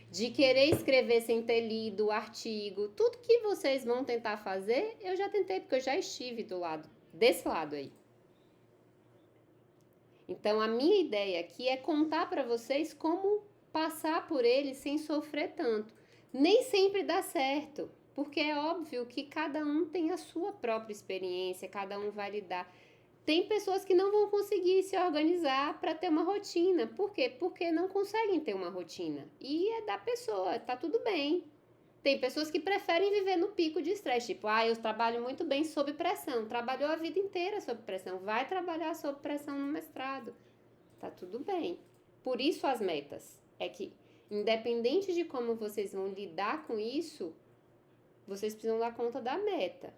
de querer escrever sem ter lido o artigo, tudo que vocês vão tentar fazer, eu já tentei, porque eu já estive desse lado aí. Então, a minha ideia aqui é contar para vocês como passar por ele sem sofrer tanto. Nem sempre dá certo, porque é óbvio que cada um tem a sua própria experiência, cada um vai lidar. Tem pessoas que não vão conseguir se organizar para ter uma rotina. Por quê? Porque não conseguem ter uma rotina. E é da pessoa, tá tudo bem. Tem pessoas que preferem viver no pico de estresse, tipo, eu trabalho muito bem sob pressão. Trabalhou a vida inteira sob pressão, vai trabalhar sob pressão no mestrado. Tá tudo bem. Por isso as metas. É que, independente de como vocês vão lidar com isso, vocês precisam dar conta da meta.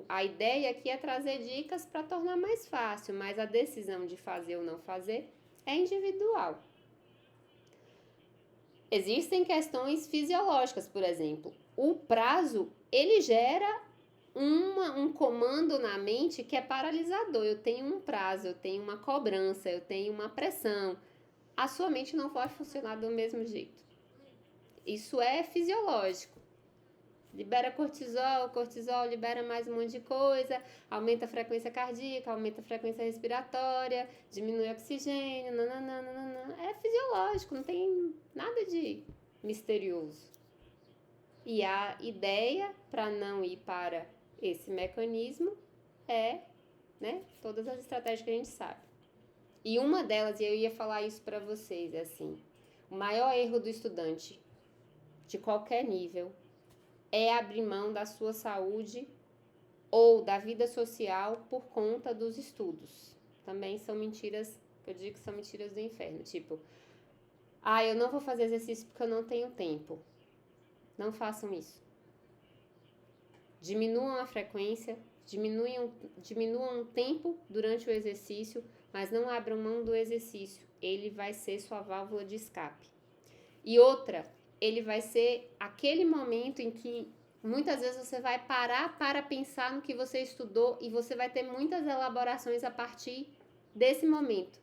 A ideia aqui é trazer dicas para tornar mais fácil, mas a decisão de fazer ou não fazer é individual. Existem questões fisiológicas, por exemplo. O prazo, ele gera um comando na mente que é paralisador. Eu tenho um prazo, eu tenho uma cobrança, eu tenho uma pressão. A sua mente não pode funcionar do mesmo jeito. Isso é fisiológico. Libera cortisol libera mais um monte de coisa, aumenta a frequência cardíaca, aumenta a frequência respiratória, diminui o oxigênio, nananana. É fisiológico, não tem nada de misterioso. E a ideia para não ir para esse mecanismo é, todas as estratégias que a gente sabe. E uma delas, e eu ia falar isso para vocês, é assim, o maior erro do estudante, de qualquer nível, é abrir mão da sua saúde ou da vida social por conta dos estudos. Também são mentiras, que eu digo que são mentiras do inferno. Tipo, eu não vou fazer exercício porque eu não tenho tempo. Não façam isso. Diminuam a frequência, diminuam o tempo durante o exercício, mas não abram mão do exercício. Ele vai ser sua válvula de escape. E outra, ele vai ser aquele momento em que muitas vezes você vai parar para pensar no que você estudou e você vai ter muitas elaborações a partir desse momento.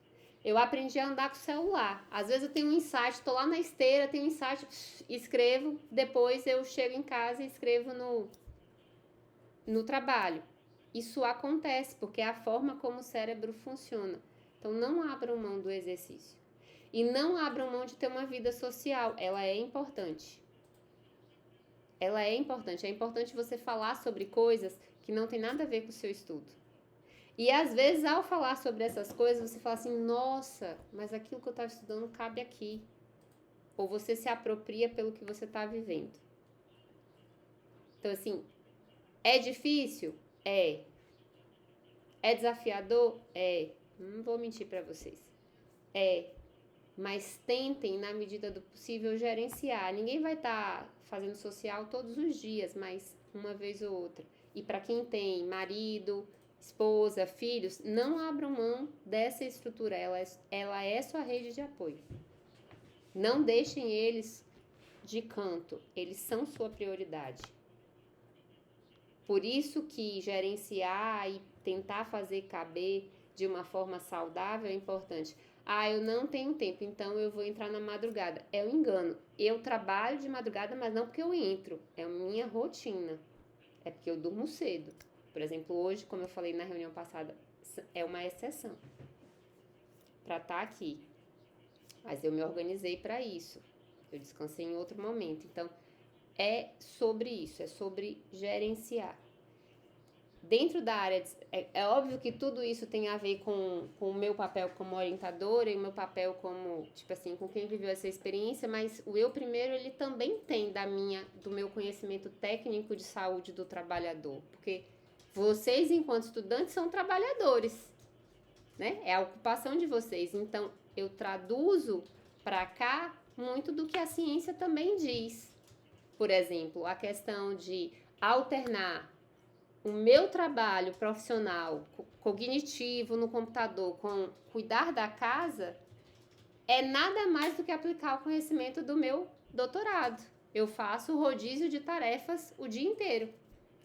Eu aprendi a andar com o celular. Às vezes eu tenho um insight, tô lá na esteira, tenho um insight, escrevo, depois eu chego em casa e escrevo no trabalho. Isso acontece porque é a forma como o cérebro funciona. Então não abram mão do exercício. E não abram mão de ter uma vida social. Ela é importante. Ela é importante. É importante você falar sobre coisas que não tem nada a ver com o seu estudo. E às vezes, ao falar sobre essas coisas, você fala assim, nossa, mas aquilo que eu estava estudando cabe aqui. Ou você se apropria pelo que você está vivendo. Então, assim, é difícil? É. É desafiador? É. Não vou mentir para vocês. É. Mas tentem, na medida do possível, gerenciar. Ninguém vai estar fazendo social todos os dias, mas uma vez ou outra. E para quem tem marido, esposa, filhos, não abram mão dessa estrutura. Ela é sua rede de apoio. Não deixem eles de canto. Eles são sua prioridade. Por isso que gerenciar e tentar fazer caber de uma forma saudável é importante. Ah, eu não tenho tempo, então eu vou entrar na madrugada. É um engano. Eu trabalho de madrugada, mas não porque eu entro. É a minha rotina. É porque eu durmo cedo. Por exemplo, hoje, como eu falei na reunião passada, é uma exceção para estar aqui. Mas eu me organizei para isso. Eu descansei em outro momento. Então, é sobre isso. É sobre gerenciar. Dentro da área, é óbvio que tudo isso tem a ver com o meu papel como orientadora e o meu papel como, tipo assim, com quem viveu essa experiência, mas o eu primeiro, ele também tem do meu conhecimento técnico de saúde do trabalhador, porque vocês, enquanto estudantes, são trabalhadores, né? É a ocupação de vocês, então eu traduzo para cá muito do que a ciência também diz. Por exemplo, a questão de alternar o meu trabalho profissional, cognitivo no computador, com cuidar da casa, é nada mais do que aplicar o conhecimento do meu doutorado. Eu faço rodízio de tarefas o dia inteiro.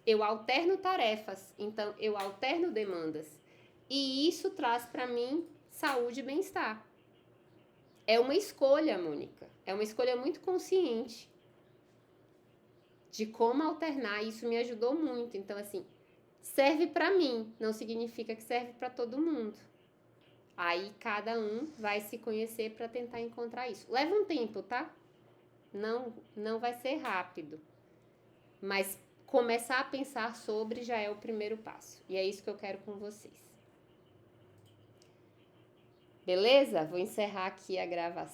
Eu alterno tarefas, então eu alterno demandas. E isso traz para mim saúde e bem-estar. É uma escolha, Mônica. É uma escolha muito consciente de como alternar. Isso me ajudou muito. Então, assim, serve para mim, não significa que serve para todo mundo. Aí cada um vai se conhecer para tentar encontrar isso. Leva um tempo, tá? Não vai ser rápido. Mas começar a pensar sobre já é o primeiro passo. E é isso que eu quero com vocês. Beleza? Vou encerrar aqui a gravação.